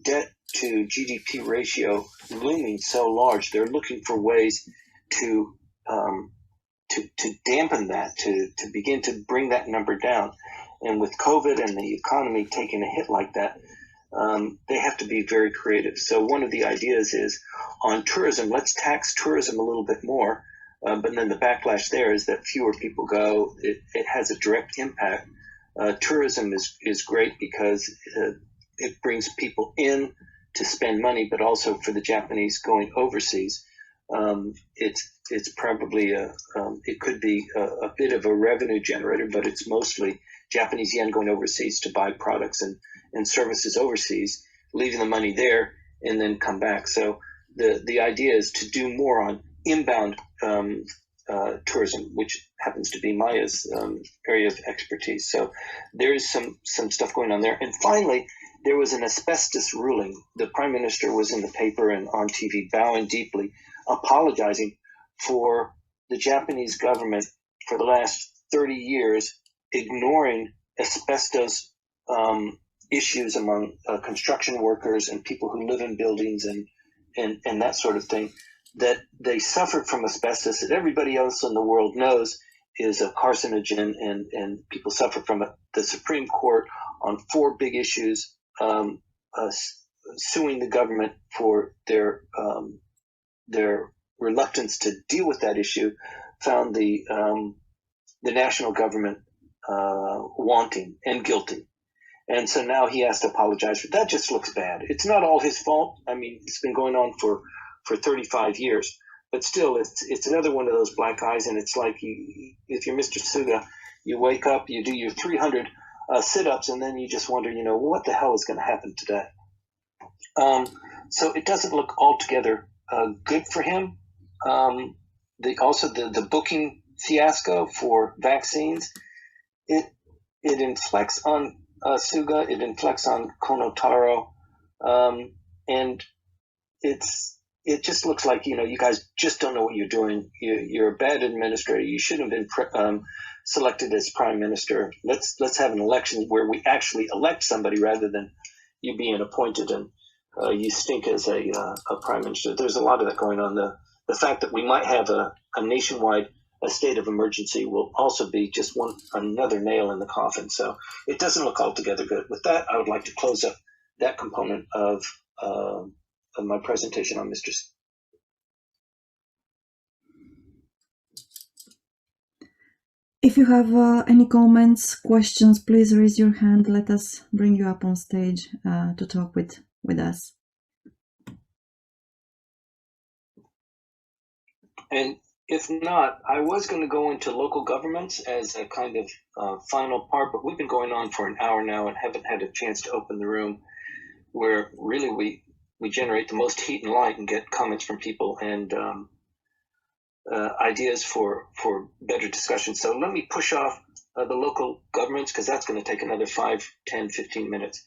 debt to GDP ratio looming so large, they're looking for ways to dampen that, to begin to bring that number down. And with COVID and the economy taking a hit like that, they have to be very creative. So one of the ideas is on tourism, let's tax tourism a little bit more. But then the backlash there is that fewer people go. It has a direct impact. Tourism is great because it brings people in to spend money, but also for the Japanese going overseas, it's probably it could be a bit of a revenue generator, but it's mostly Japanese yen going overseas to buy products and services overseas, leaving the money there and then come back. So the idea is to do more on inbound tourism, which happens to be Maya's area of expertise. So there is some stuff going on there. And finally, there was an asbestos ruling. The prime minister was in the paper and on TV bowing deeply, apologizing for the Japanese government for the last 30 years ignoring asbestos issues among construction workers and people who live in buildings and that sort of thing, that they suffered from asbestos that everybody else in the world knows is a carcinogen, and people suffer from it. The Supreme Court on 4 big issues, suing the government for their reluctance to deal with that issue, found the national government wanting and guilty. And so now he has to apologize for that. Just looks bad. It's not all his fault. I mean, it's been going on for 35 years. But still, it's another one of those black eyes, and it's like if you're Mr. Suga, you wake up, you do your 300 sit-ups, and then you just wonder, what the hell is going to happen today? So it doesn't look altogether good for him. The booking fiasco for vaccines, it inflects on Suga, it inflects on Kono Taro, and it's it just looks like, you guys just don't know what you're doing. You're a bad administrator. You shouldn't have been selected as prime minister. Let's have an election where we actually elect somebody rather than you being appointed and you stink as a prime minister. There's a lot of that going on. The fact that we might have a nationwide state of emergency will also be just another nail in the coffin. So it doesn't look altogether good. With that, I would like to close up that component of my presentation on Mr. If you have any comments, questions, please raise your hand. Let us bring you up on stage to talk with us. And if not, I was going to go into local governments as a kind of final part, but we've been going on for an hour now and haven't had a chance to open the room where really we generate the most heat and light and get comments from people and ideas for better discussion. So let me push off the local governments because that's going to take another 5, 10, 15 minutes.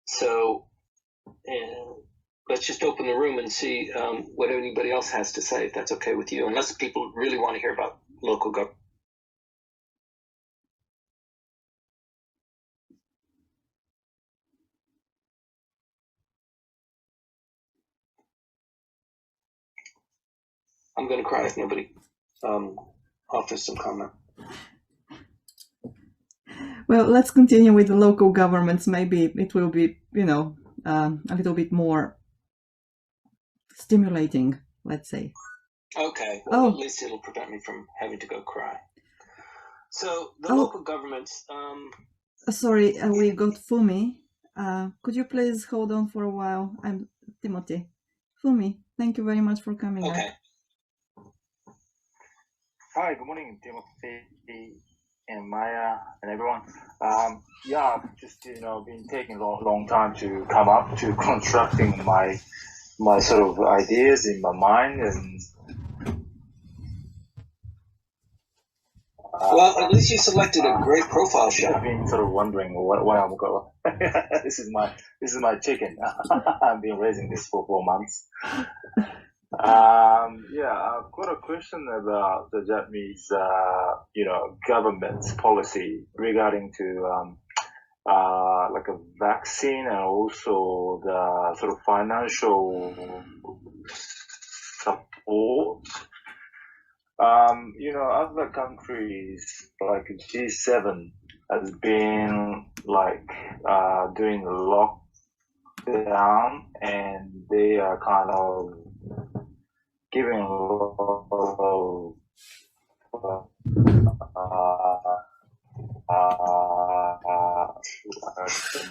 So let's just open the room and see what anybody else has to say, if that's okay with you, unless people really want to hear about local government. I'm going to cry if nobody offers some comment. Well, let's continue with the local governments. Maybe it will be, a little bit more stimulating, let's say. Okay. Well, at least it'll prevent me from having to go cry. So the local governments. Sorry, we got Fumi. Could you please hold on for a while? I'm Timothy. Fumi, thank you very much for coming. Okay. Hi, good morning, Timothy and Maya and everyone. Yeah, I've just been taking a long time to come up to constructing my sort of ideas in my mind, and well, at least you selected a great profile shot. I've been sort of wondering what I'm going. This is my chicken. I've been raising this for 4 months. Yeah, I've got a question about the Japanese, government's policy regarding to like a vaccine and also the sort of financial support. Other countries like G7 has been like doing lockdown, and they are kind of giving a lot of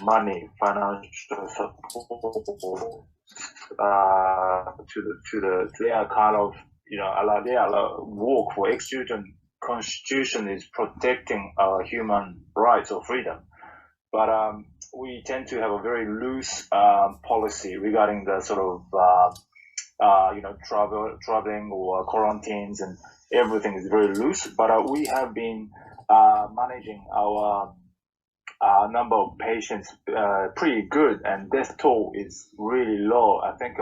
money, financial support to they are kind of they are work for constitution is protecting our human rights or freedom, but we tend to have a very loose policy regarding the sort of traveling or quarantines, and everything is very loose. But we have been managing our number of patients pretty good, and death toll is really low. I think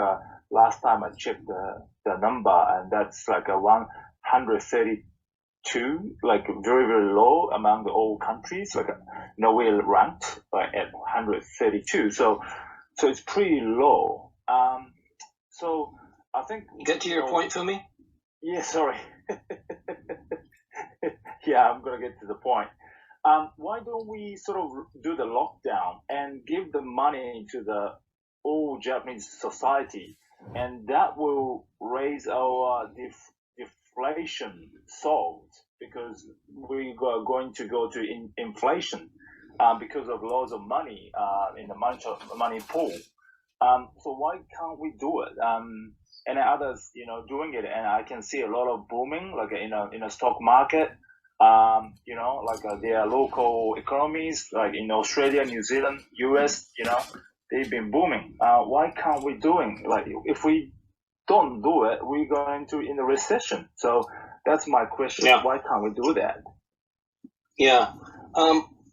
last time I checked the number, and that's like a 132, like very, very low among the all countries. Like we're ranked at 132, so it's pretty low. So I think get to your point for me. Yeah, sorry. Yeah, I'm gonna get to the point. Why don't we sort of do the lockdown and give the money to the all Japanese society, and that will raise our deflation solved, because we are going to go to inflation because of lots of money in the money pool. So why can't we do it? And others, doing it, and I can see a lot of booming, like in a stock market. Their local economies, like in Australia, New Zealand, US, they've been booming. Why can't we doing? Like, if we don't do it, we're going to in a recession. So that's my question. Yeah. Why can't we do that? Yeah.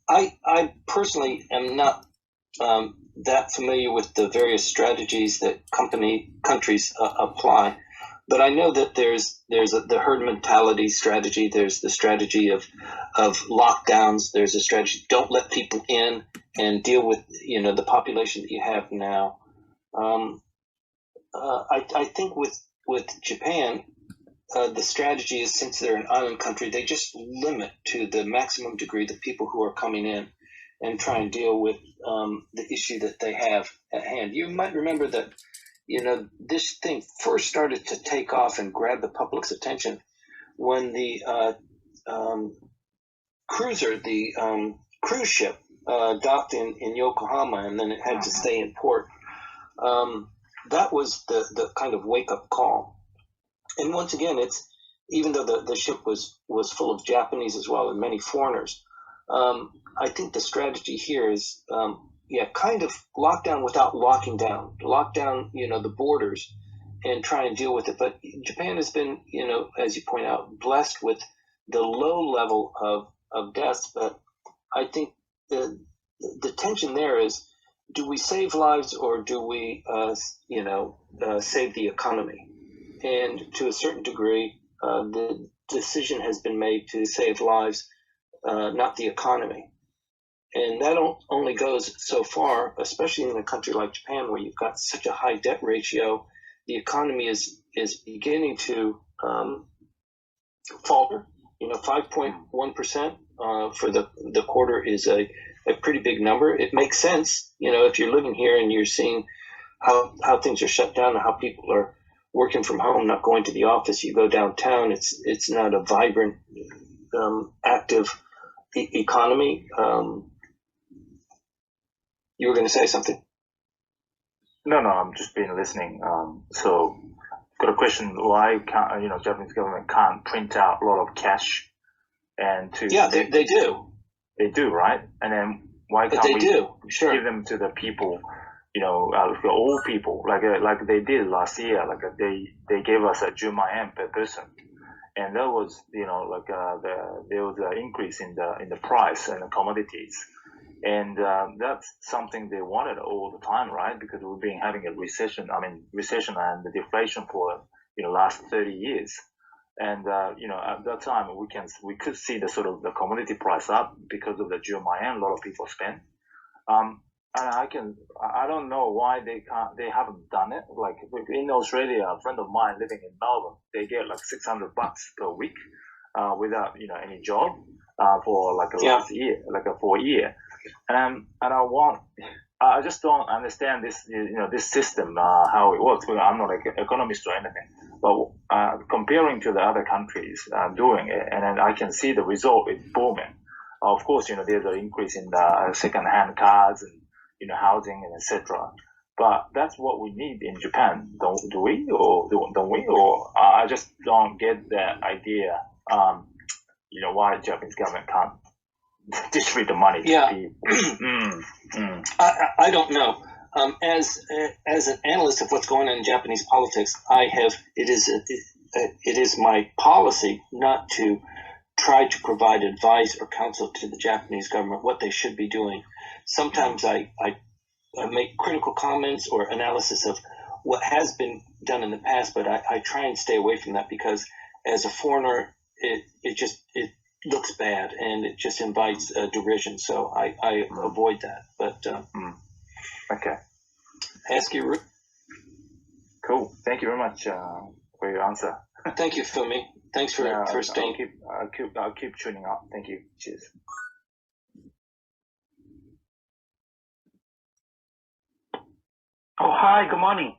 I personally am not that familiar with the various strategies that countries apply. But I know that there's the herd mentality strategy. There's the strategy of lockdowns. There's a strategy, don't let people in and deal with the population that you have now. I think with Japan, the strategy is, since they're an island country, they just limit to the maximum degree the people who are coming in and try and deal with the issue that they have at hand. You might remember that this thing first started to take off and grab the public's attention when the cruiser, the cruise ship, docked in Yokohama, and then it had to stay in port. That was the kind of wake-up call. And once again, it's, even though the ship was full of Japanese as well and many foreigners, I think the strategy here is, kind of lockdown without locking down. Lock down, the borders and try and deal with it. But Japan has been, as you point out, blessed with the low level of deaths. But I think the tension there is, do we save lives or do we, save the economy? And to a certain degree, the decision has been made to save lives, not the economy. And that only goes so far, especially in a country like Japan, where you've got such a high debt ratio. The economy is beginning to falter. 5.1% for the quarter is a pretty big number. It makes sense, if you're living here and you're seeing how things are shut down and how people are working from home, not going to the office. You go downtown, it's not a vibrant, active economy. You were going to say something? No, I'm just been listening. So, got a question: why can't Japanese government can't print out a lot of cash and to? Yeah, they do. They do, right? And then why can't we give them to the people? For all people, like they did last year. Like they gave us a jumayen per person, and that was there was an increase in the price and the commodities. And that's something they wanted all the time, right? Because we've been having a recession and the deflation for last 30 years. And at that time we could see the sort of the commodity price up because of the jumayen. A lot of people spend. And I don't know why they haven't done it. Like in Australia, a friend of mine living in Melbourne, they get like $600 per week without any job for like last year, for a year. And I just don't understand this this system, how it works. I'm not like an economist or anything, but comparing to the other countries doing it, and then I can see the result is booming. Of course, there's an increase in the second-hand cars and housing and etc. But that's what we need in Japan, don't we? Or I just don't get that idea. Why the Japanese government can't distribute the money to people. I don't know. As an analyst of what's going on in Japanese politics, it is my policy not to try to provide advice or counsel to the Japanese government what they should be doing. Sometimes I make critical comments or analysis of what has been done in the past, but I try and stay away from that because as a foreigner, it looks bad and it just invites derision. So I avoid that. But okay. Ask you. Cool. Thank you very much for your answer. Thank you, Fumi. Thanks for staying. I'll keep tuning up. Thank you. Cheers. Oh, hi. Good morning.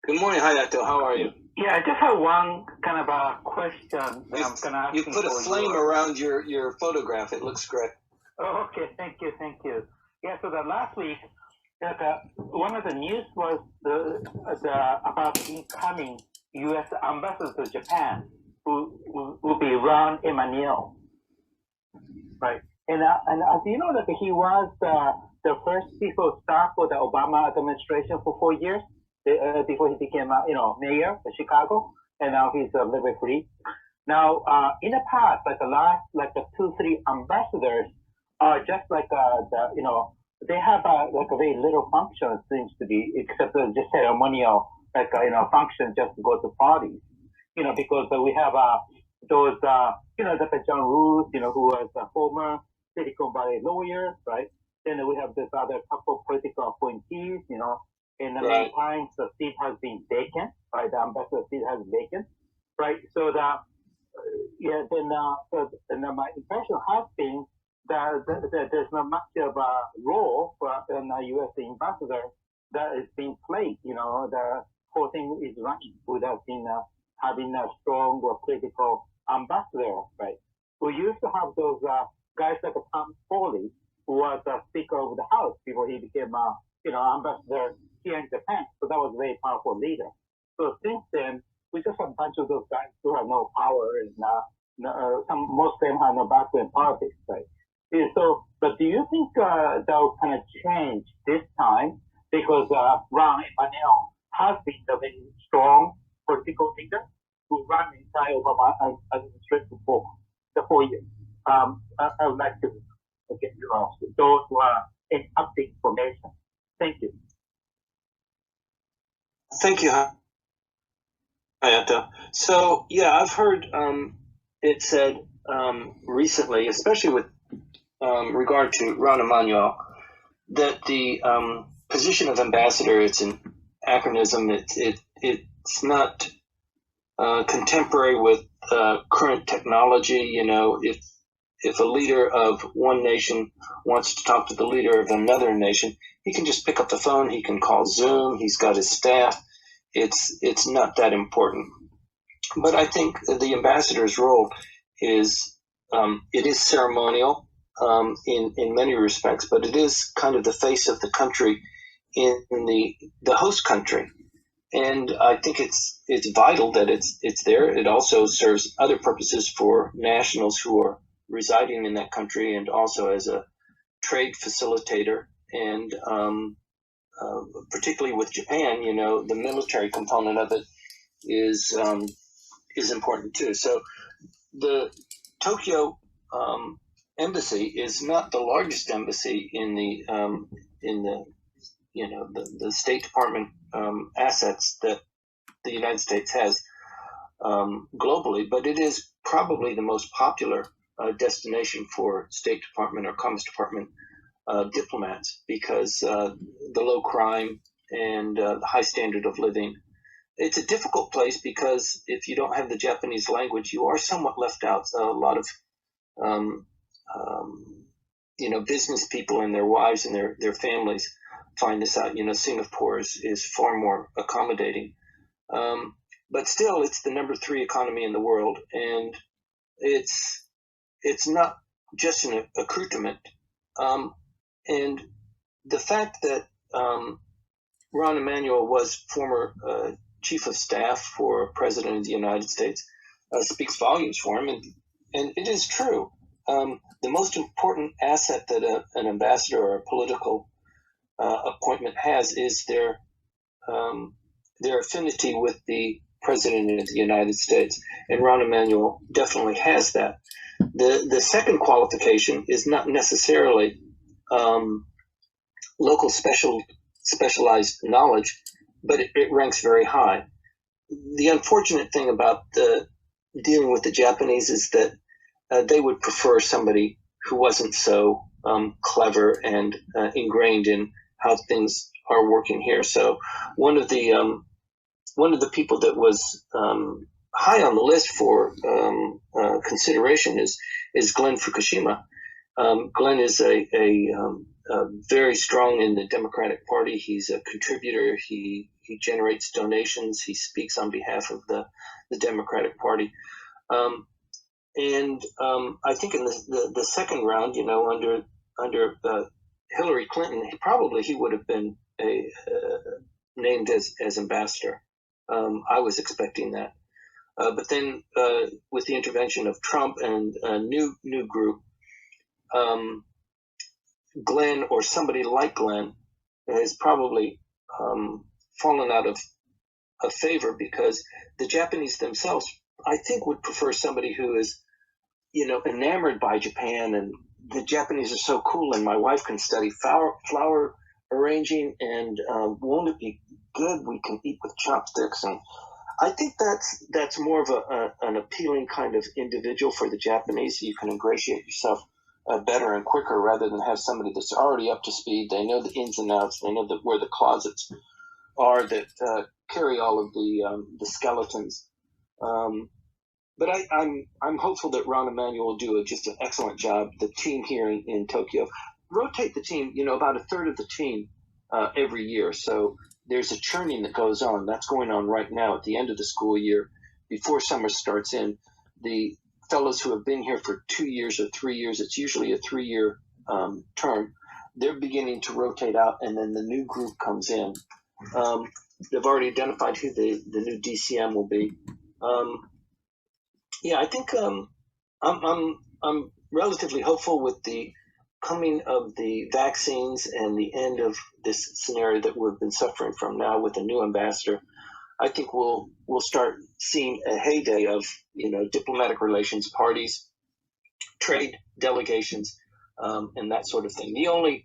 Good morning, Hayato. How are you? Yeah, I just have one kind of a question that I'm going to ask. You put a flame around your photograph. It looks great. Oh, okay. Thank you. Yeah, so the last week, one of the news was about incoming U.S. ambassador to Japan, who will be Ron Emanuel, right? And do you know that he was the first chief of staff for the Obama administration for 4 years before he became mayor of Chicago, and now he's a little bit free. Now, in the past, the last 2-3 ambassadors are just they have like a very little function, seems to be, except just ceremonial, like function just to go to parties. Because we have those like John Roos, who was a former Silicon Valley lawyer, right? Then we have this other couple of political appointees, in the meantime, the seat has been vacant, right? The ambassador seat has been vacant, right? So that, then my impression has been that there's not much of a role for an U.S. ambassador that is being played. The whole thing is running without having a strong political ambassador, right? We used to have those guys like Tom Foley, who was Speaker of the House before he became ambassador here in Japan. So that was a very powerful leader. So since then, we just have a bunch of those guys who have no power, and most of them have no background in politics, right? So, but do you think that will kind of change this time, because Ron Emanuel has been a very strong political leader who ran the entire Obama administration for the 4 years? I would like to get your those who are in update information. Thank you. Thank you, Hayato. So, yeah, I've heard it said recently, especially with regard to Ron Emanuel, that the position of ambassador, it's an acronym. It's not contemporary with current technology. If a leader of one nation wants to talk to the leader of another nation, he can just pick up the phone. He can call Zoom. He's got his staff. It's not that important. But I think the ambassador's role is it is ceremonial in many respects, but it is kind of the face of the country in the host country. And I think it's vital that it's there. It also serves other purposes for nationals who are residing in that country, and also as a trade facilitator. And particularly with Japan, the military component of it is important too. So the Tokyo embassy is not the largest embassy in the State Department assets that the United States has globally, but it is probably the most popular destination for State Department or Commerce Department diplomats, because the low crime and the high standard of living. It's a difficult place because if you don't have the Japanese language, you are somewhat left out. So a lot of business people and their wives and their families find this out. Singapore is far more accommodating, but still, it's the number 3 economy in the world, and it's not just an accoutrement. And the fact that Ron Emanuel was former chief of staff for President of the United States speaks volumes for him, and it is true. The most important asset that an ambassador or a political appointment has is their affinity with the President of the United States, and Ron Emanuel definitely has that. The second qualification is not necessarily local specialized knowledge, but it ranks very high. The unfortunate thing about dealing with the Japanese is that they would prefer somebody who wasn't so clever and ingrained in how things are working here. So one of the people that was high on the list for consideration is Glenn Fukushima. Glenn is a very strong in the Democratic Party. He's a contributor. He generates donations. He speaks on behalf of the Democratic Party. And I think in the second round, under Hillary Clinton, he would have been named as ambassador. I was expecting that. But then with the intervention of Trump and a new group, Glenn or somebody like Glenn has probably fallen out of favor, because the Japanese themselves, I think, would prefer somebody who is, enamored by Japan and the Japanese are so cool, and my wife can study flower arranging, and won't it be good? We can eat with chopsticks, and I think that's more of an appealing kind of individual for the Japanese. You can ingratiate yourself better and quicker rather than have somebody that's already up to speed. They know the ins and outs. They know where the closets are that carry all of the skeletons. But I'm hopeful that Ron Emanuel will do just an excellent job. The team here in Tokyo, rotate the team, about a third of the team every year. So there's a churning that goes on. That's going on right now at the end of the school year, before summer starts in. The fellows who have been here for 2 years or 3 years, it's usually a 3-year term, they're beginning to rotate out, and then the new group comes in. They've already identified who the new DCM will be. Yeah, I think I'm relatively hopeful with the coming of the vaccines and the end of this scenario that we've been suffering from now with a new ambassador. I think we'll start seeing a heyday of diplomatic relations, parties, trade delegations, and that sort of thing. The only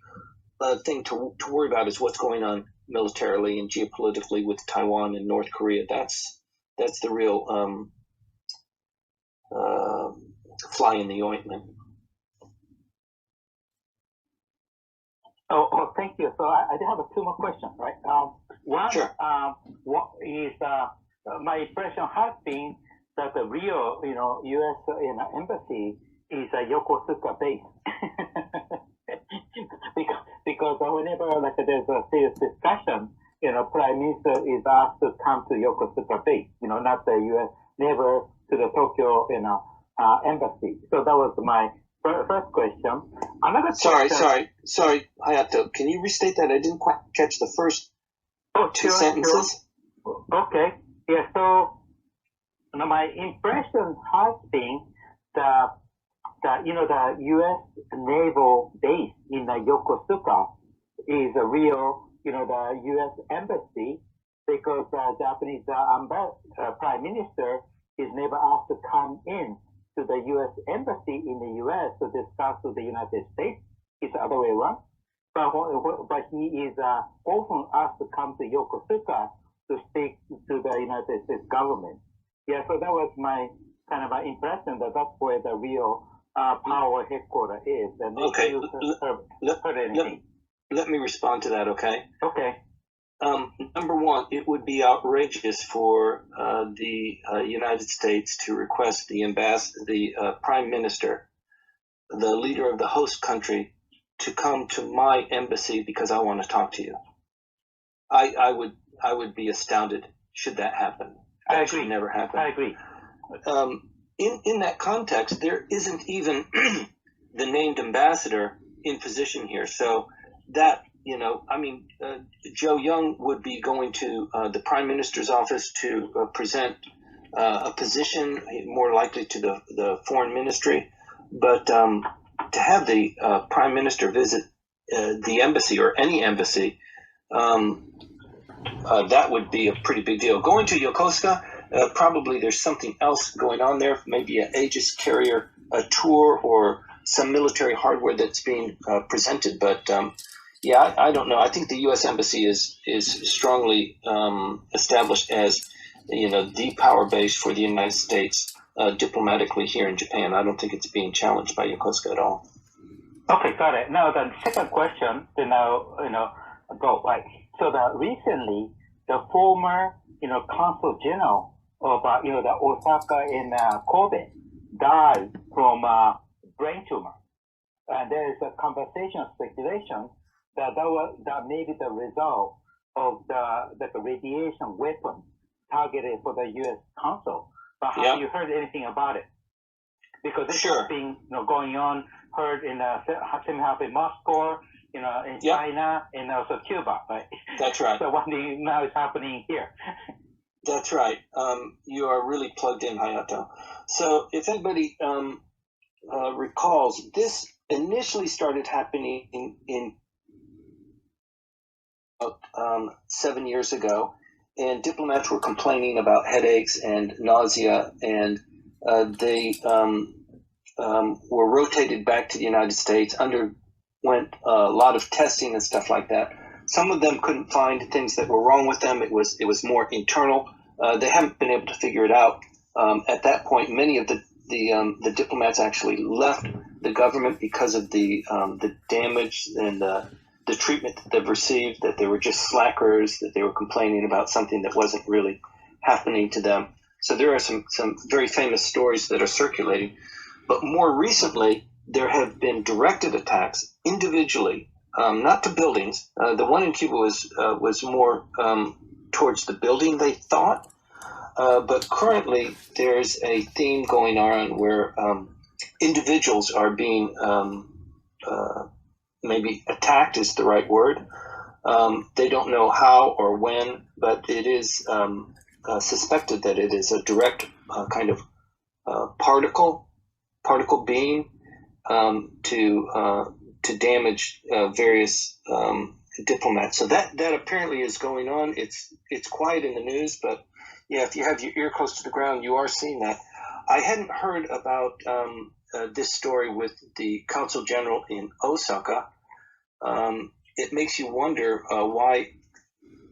thing to worry about is what's going on militarily and geopolitically with Taiwan and North Korea. That's the real fly in the ointment. Oh, thank you. So I do have 2 more questions, right? One, sure. What is my impression has been that the real, U.S. embassy is Yokosuka based, because whenever there's a serious discussion, Prime Minister is asked to come to Yokosuka base, not the U.S. never to the Tokyo, embassy. So that was my first question. Another question. Sorry, Hayato. Can you restate that? I didn't quite catch the first 2 sentences. Sure. Okay. Yeah. So my impression has been that the U.S. naval base in Yokosuka is a real the U.S. embassy, because the Japanese Prime Minister is never asked to come in to the U.S. embassy in the U.S. to discuss with the United States. It's the other way around. But he is often asked to come to Yokosuka to speak to the United States government. Yeah, so that was my kind of impression that that's where the real power headquarters is. And okay. heard anything. Let me respond to that, okay? Okay. Number one, it would be outrageous for the United States to request the Prime Minister, the leader of the host country, to come to my embassy because I want to talk to you. I would be astounded should that happen. That should never happen. I agree. In that context, there isn't even the named ambassador in position here. So that, Joe Young would be going to the Prime Minister's office to present a position, more likely to the Foreign Ministry. But to have the Prime Minister visit the embassy or any embassy, that would be a pretty big deal. Going to Yokosuka, probably there's something else going on there, maybe an Aegis carrier, a tour, or some military hardware that's being presented. But yeah, I don't know. I think the U.S. Embassy is strongly established as the power base for the United States diplomatically here in Japan. I don't think it's being challenged by Yokosuka at all. Okay, got it. Now the second question, go like so. That recently the former consul general of the Osaka and Kobe died from brain tumor, and there is a conversation speculation that may be the result of the radiation weapon targeted for the U.S. consul. But have you heard anything about it? Because this has been going on, heard in somehow in Moscow, in China, and also Cuba, right? That's right. So what now is happening here? That's right. You are really plugged in, Hayato. So if anybody recalls, this initially started happening in 7 years ago, and diplomats were complaining about headaches and nausea, and they were rotated back to the United States, underwent a lot of testing and stuff like that. Some of them couldn't find things that were wrong with them. It was more internal. They haven't been able to figure it out. At that point, many of the diplomats actually left the government because of the damage and the treatment that they've received, that they were just slackers, that they were complaining about something that wasn't really happening to them. So there are some very famous stories that are circulating. But more recently, there have been directed attacks individually, not to buildings. The one in Cuba was more towards the building, they thought. But currently, there's a theme going on where individuals are being maybe attacked is the right word. They don't know how or when, but it is suspected that it is a direct kind of particle beam to damage various diplomats. So that apparently is going on. It's quiet in the news, but yeah, if you have your ear close to the ground, you are seeing that. I hadn't heard about this story with the Consul General in Osaka. It makes you wonder why,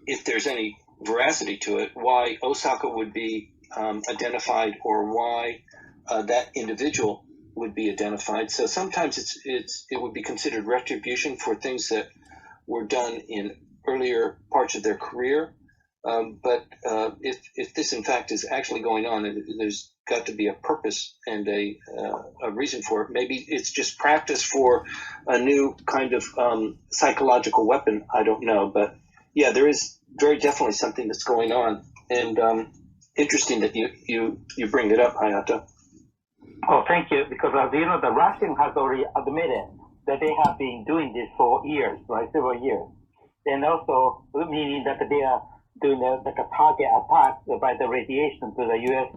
if there's any veracity to it, why Osaka would be identified, or why that individual would be identified. So sometimes it would be considered retribution for things that were done in earlier parts of their career. But if this in fact is actually going on, there's got to be a purpose and a reason for it. Maybe it's just practice for a new kind of psychological weapon. I don't know, but yeah, there is very definitely something that's going on, and interesting that you bring it up, Hayata. Oh, thank you. Because as you know, the Russian has already admitted that they have been doing this for years, right, several years, and also meaning that they are doing like a target attack by the radiation to the U.S.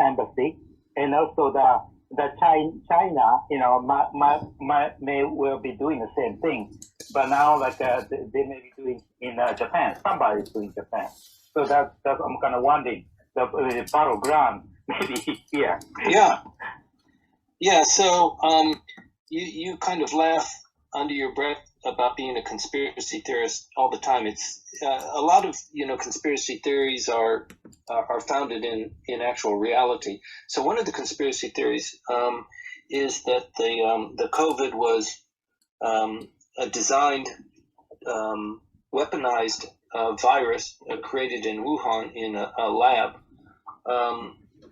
Embassy, and also the China may well be doing the same thing, but now like they may be doing in Japan. Somebody is doing Japan, so that's I'm kind of wondering the battleground maybe here. Yeah. So you kind of laugh under your breath about being a conspiracy theorist all the time. It's a lot of conspiracy theories are founded in actual reality. So one of the conspiracy theories is that the COVID was a designed weaponized virus created in Wuhan in a lab,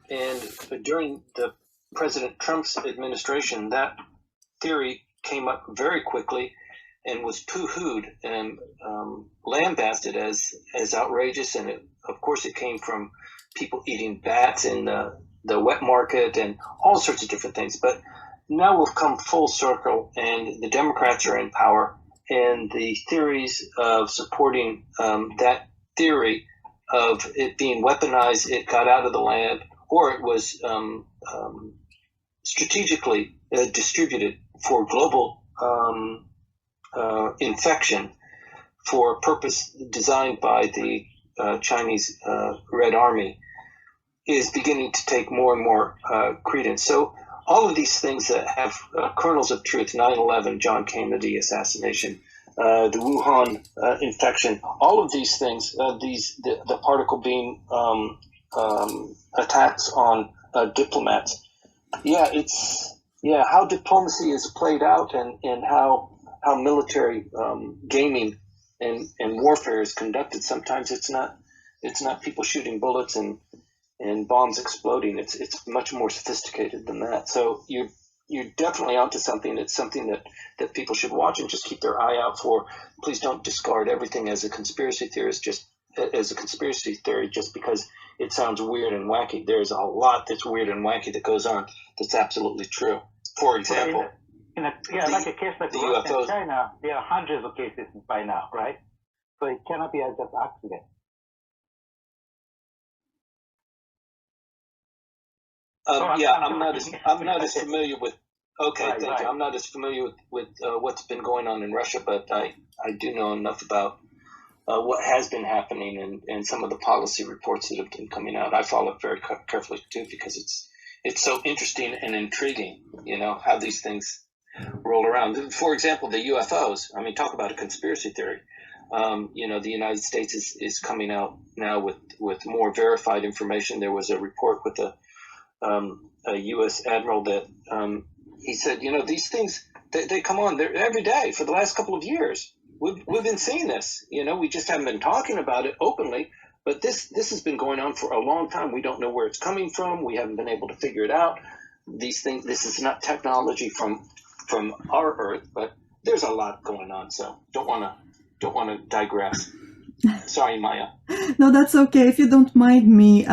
and during the President Trump's administration, that theory came up very quickly and was poo-hooed and lambasted as outrageous. And of course, it came from people eating bats in the wet market and all sorts of different things. But now we've come full circle, and the Democrats are in power, and the theories of supporting that theory of it being weaponized, it got out of the lab, or it was strategically distributed for global infection for a purpose designed by the Chinese Red Army, is beginning to take more and more credence. So all of these things that have kernels of truth, 9/11, John Kennedy assassination, the Wuhan infection, all of these things, the particle beam attacks on diplomats. How diplomacy is played out, and how military gaming and warfare is conducted. Sometimes it's not people shooting bullets and bombs exploding. It's much more sophisticated than that. So you're definitely onto something. It's something that people should watch and just keep their eye out for. Please don't discard everything as a conspiracy theorist, just as a conspiracy theory, just because it sounds weird and wacky. There's a lot that's weird and wacky that goes on that's absolutely true. For example, like a case like the Russia UFOs. and China, there are hundreds of cases by now, right? So it cannot be just accident. I'm not as familiar with. Okay, right, thank right. you. I'm not as familiar with what's been going on in Russia, but I do know enough about what has been happening and some of the policy reports that have been coming out. I follow it very carefully too, because it's so interesting and intriguing, how these things roll around. For example, the UFOs. I mean, talk about a conspiracy theory. The United States is coming out now with more verified information. There was a report with a U.S. admiral that he said, these things, they come on there every day for the last couple of years. We've been seeing this. We just haven't been talking about it openly. But this has been going on for a long time. We don't know where it's coming from. We haven't been able to figure it out. These things. This is not technology from our Earth, but there's a lot going on. So don't want to digress. Sorry, Maya. No, that's okay. If you don't mind me,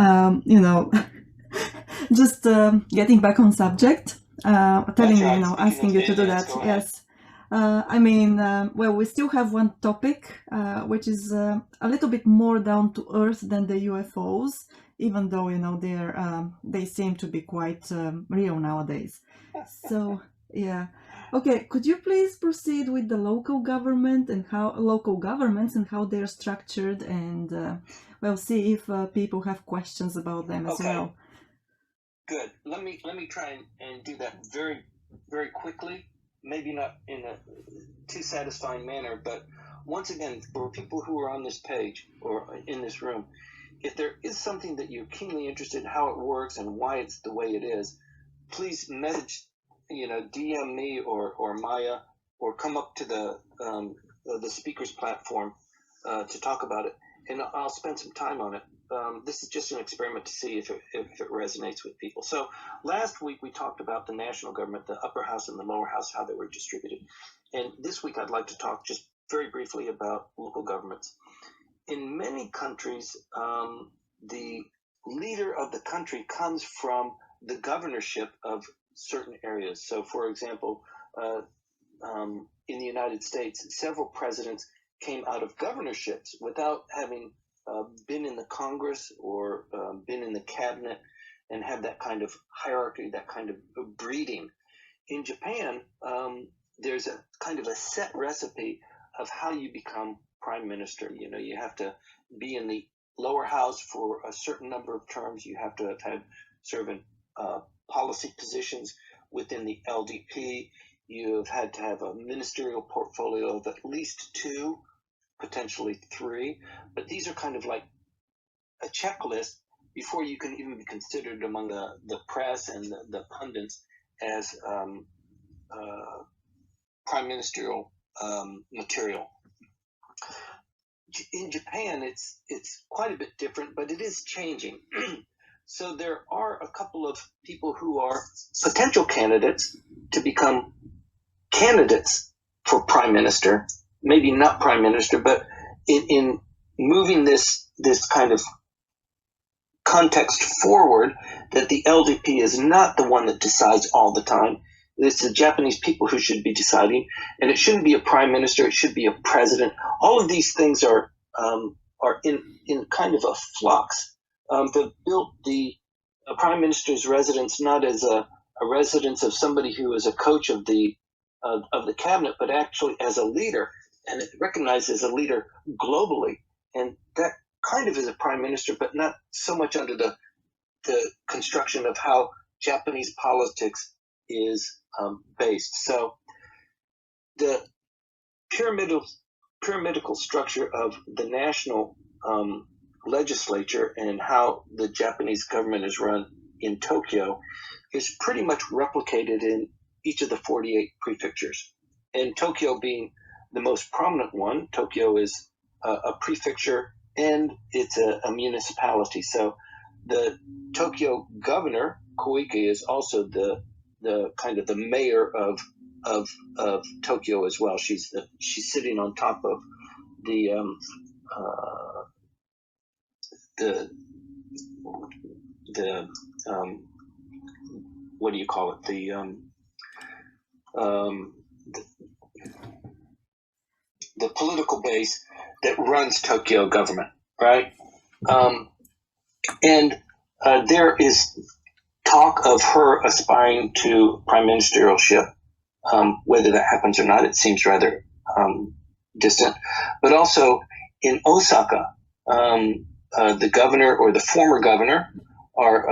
just getting back on subject, telling you, asking you to do that. Yes. We still have one topic, which is a little bit more down to earth than the UFOs, even though, they seem to be quite real nowadays. So, yeah. Okay, could you please proceed with the local governments and how they're structured, and we'll see if people have questions about them as well. Good. Let me try and do that very, very quickly. Maybe not in a too satisfying manner, but once again, for people who are on this page or in this room, if there is something that you're keenly interested in how it works and why it's the way it is, please message, DM me or Maya, or come up to the speaker's platform to talk about it, and I'll spend some time on it. This is just an experiment to see if it resonates with people. So last week we talked about the national government, the upper house and the lower house, how they were distributed. And this week I'd like to talk just very briefly about local governments. In many countries, the leader of the country comes from the governorship of certain areas. So for example, in the United States, several presidents came out of governorships without having been in the Congress or been in the cabinet and have that kind of hierarchy, that kind of breeding. In Japan, there's a kind of a set recipe of how you become prime minister. You have to be in the lower house for a certain number of terms. You have to have served in policy positions within the LDP. You've had to have a ministerial portfolio of at least 2, potentially 3, but these are kind of like a checklist before you can even be considered among the press and the pundits as prime ministerial material. In Japan, it's quite a bit different, but it is changing. So there are a couple of people who are potential candidates to become candidates for prime minister. Maybe not prime minister, but in moving this kind of context forward, that the LDP is not the one that decides all the time. It's the Japanese people who should be deciding, and it shouldn't be a prime minister. It should be a president. All of these things are in kind of a flux. They've built the prime minister's residence not as a residence of somebody who is a coach of the cabinet, but actually as a leader. And it recognizes a leader globally, and that kind of is a prime minister, but not so much under the construction of how Japanese politics is based. So the pyramidal structure of the national legislature and how the Japanese government is run in Tokyo is pretty much replicated in each of the 48 prefectures, and Tokyo being the most prominent one. Tokyo is a prefecture and it's a municipality. So the Tokyo governor, Koike, is also the kind of the mayor of Tokyo as well. She's sitting on top of the what do you call it? The political base that runs Tokyo government, right? And there is talk of her aspiring to prime ministerialship. Whether that happens or not, it seems rather distant. But also in Osaka, the governor or the former governor are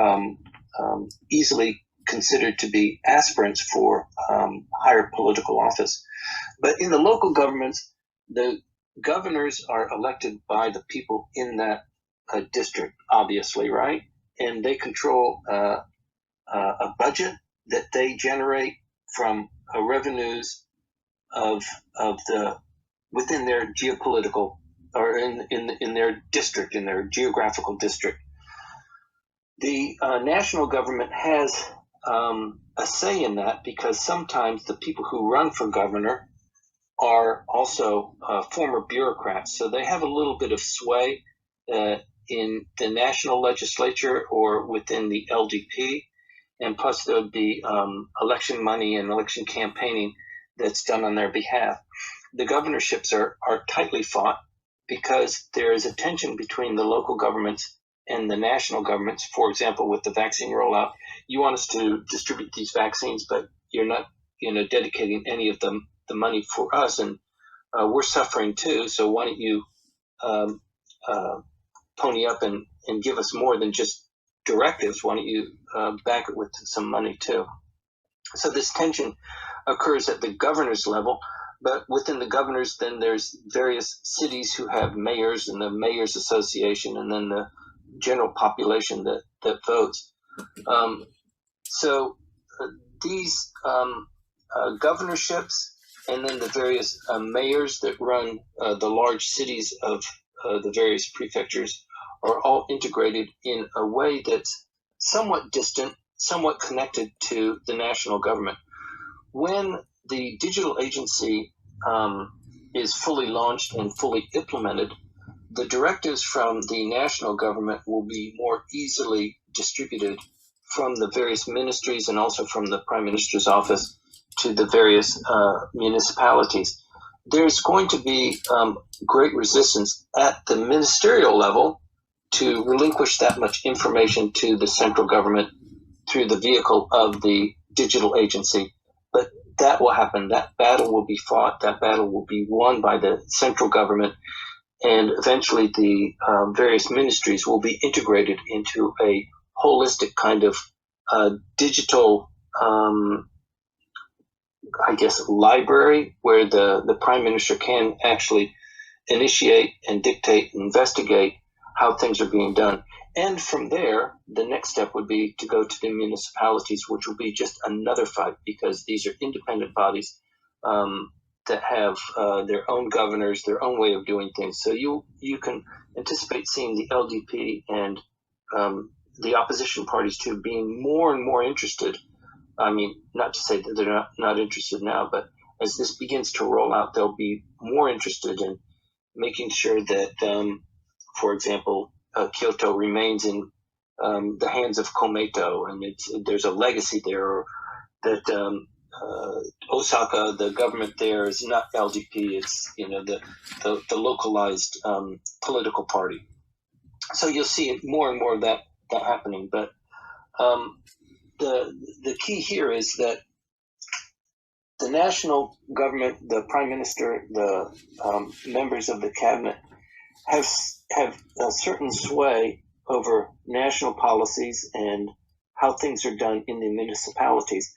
easily considered to be aspirants for higher political office. But in the local governments, the governors are elected by the people in that district, obviously, right? And they control a budget that they generate from revenues of the within their geopolitical or in their district, in their geographical district. The national government has a say in that because sometimes the people who run for governor are also former bureaucrats, so they have a little bit of sway in the national legislature or within the LDP, and plus there would be election money and election campaigning that's done on their behalf. The governorships are tightly fought because there is a tension between the local governments and the national governments. For example, with the vaccine rollout, you want us to distribute these vaccines, but you're not, dedicating any of the money for us, and we're suffering too. So why don't you pony up and give us more than just directives? Why don't you back it with some money too? So this tension occurs at the governor's level, but within the governors, then there's various cities who have mayors and the Mayors Association, and then the general population that votes. So these governorships and then the various mayors that run the large cities of the various prefectures are all integrated in a way that's somewhat distant, somewhat connected to the national government. When the digital agency is fully launched and fully implemented, the directives from the national government will be more easily distributed from the various ministries and also from the Prime Minister's office to the various municipalities. There's going to be great resistance at the ministerial level to relinquish that much information to the central government through the vehicle of the digital agency. But that will happen. That battle will be fought. That battle will be won by the central government. And eventually the various ministries will be integrated into a holistic kind of digital, library where the Prime Minister can actually initiate and dictate and investigate how things are being done. And from there, the next step would be to go to the municipalities, which will be just another fight because these are independent bodies that have their own governors, their own way of doing things. So you can anticipate seeing the LDP and the opposition parties too being more and more interested. I mean, not to say that they're not interested now, but as this begins to roll out, they'll be more interested in making sure that, for example, Kyoto remains in the hands of Komeito, and there's a legacy there, or that Osaka, the government there is not LDP, it's the localized political party. So you'll see more and more of that happening. But the key here is that the national government, the Prime Minister, the members of the cabinet have a certain sway over national policies and how things are done in the municipalities.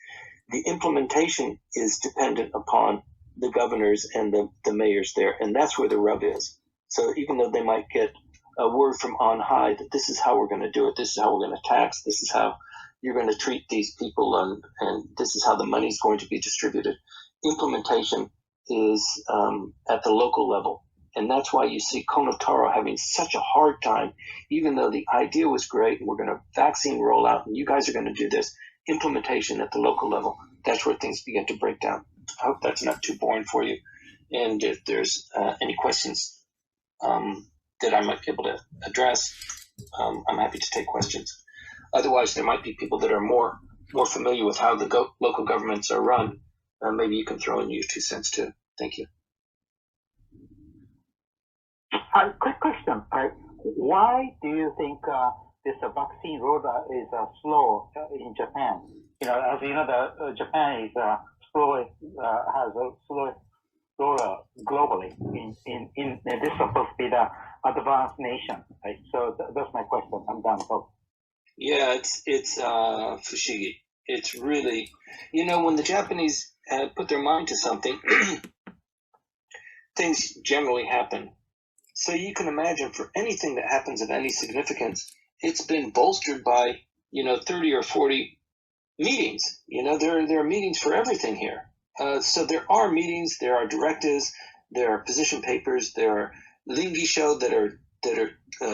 The implementation is dependent upon the governors and the mayors there, and that's where the rub is. So even though they might get a word from on high that this is how we're going to do it, this is how we're going to tax, this is how you're going to treat these people, and this is how the money is going to be distributed, implementation is at the local level. And that's why you see Konotaro having such a hard time, even though the idea was great and we're going to vaccine roll out and you guys are going to do this, implementation at the local level, that's where things begin to break down. I hope that's not too boring for you. And if there's any questions that I might be able to address, I'm happy to take questions. Otherwise, there might be people that are more familiar with how the local governments are run. Maybe you can throw in your 2 cents too. Thank you. Quick question. Why do you think this vaccine rollout is slow in Japan? As you know, Japan is slower globally. In this is supposed to be the advanced nation, right? So that's my question. I'm done. So. Yeah, it's fushigi. It's really, when the Japanese put their mind to something, things generally happen. So you can imagine for anything that happens of any significance, it's been bolstered by 30 or 40 meetings. There are meetings for everything here. So there are meetings, there are directives, there are position papers, there are lingisho that are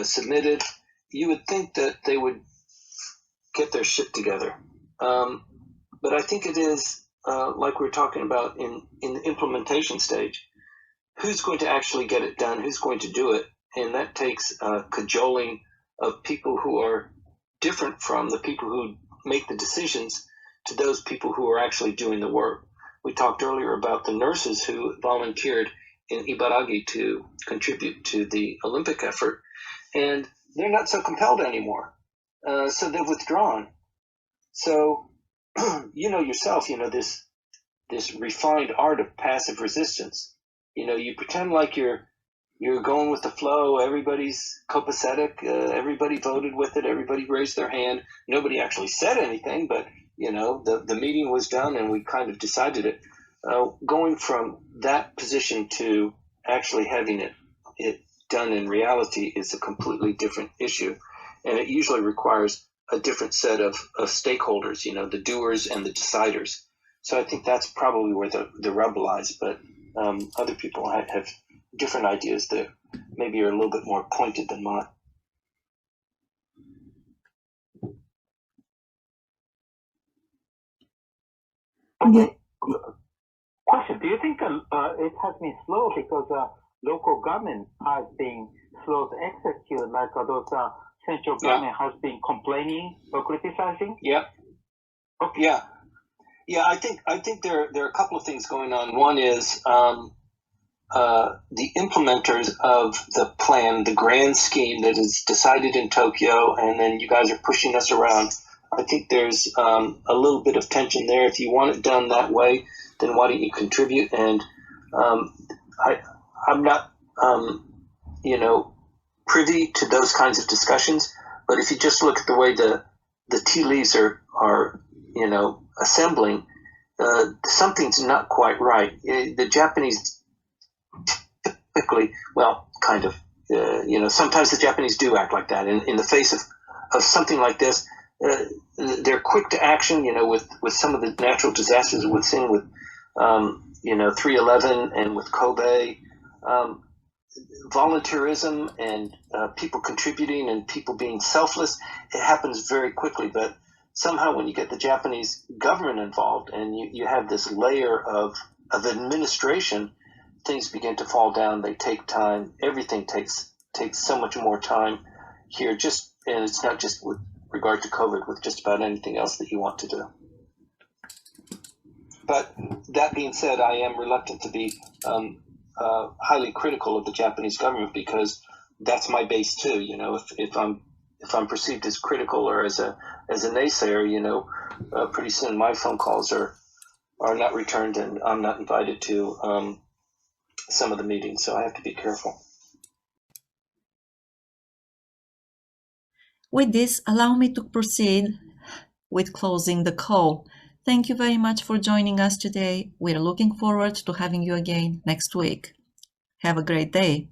submitted. You would think that they would get their shit together, but I think it is like we were talking about in the implementation stage. Who's going to actually get it done? Who's going to do it? And that takes cajoling of people who are different from the people who make the decisions to those people who are actually doing the work. We talked earlier about the nurses who volunteered in Ibaragi to contribute to the Olympic effort, and they're not so compelled anymore. So they've withdrawn. So, yourself, this refined art of passive resistance. You pretend like you're going with the flow. Everybody's copacetic. Everybody voted with it. Everybody raised their hand. Nobody actually said anything, but the meeting was done and we kind of decided it. Going from that position to actually having it done in reality is a completely different issue, and it usually requires a different set of stakeholders. The doers and the deciders. So I think that's probably where the rub lies, but other people have different ideas that maybe are a little bit more pointed than mine. Okay. Question: do you think it has been slow because local government has been slow to execute, like those central government has been complaining or criticizing? Yeah. Okay. Yeah. Yeah, I think there are a couple of things going on. One is the implementers of the plan, the grand scheme that is decided in Tokyo, and then you guys are pushing us around. I think there's a little bit of tension there. If you want it done that way, then why don't you contribute? And I'm not, privy to those kinds of discussions. But if you just look at the way the tea leaves are assembling, something's not quite right. The Japanese typically, well, kind of, sometimes the Japanese do act like that. In the face of something like this, they're quick to action, with some of the natural disasters we've seen with, 3/11 and with Kobe. Volunteerism and people contributing and people being selfless, it happens very quickly. But somehow when you get the Japanese government involved and you have this layer of administration, things begin to fall down. They take time. Everything takes so much more time here. And it's not just with regard to COVID, with just about anything else that you want to do. But that being said, I am reluctant to be highly critical of the Japanese government, because that's my base too. If I'm perceived as critical or as a naysayer, pretty soon my phone calls are not returned and I'm not invited to some of the meetings. So I have to be careful. With this, allow me to proceed with closing the call. Thank you very much for joining us today. We're looking forward to having you again next week. Have a great day.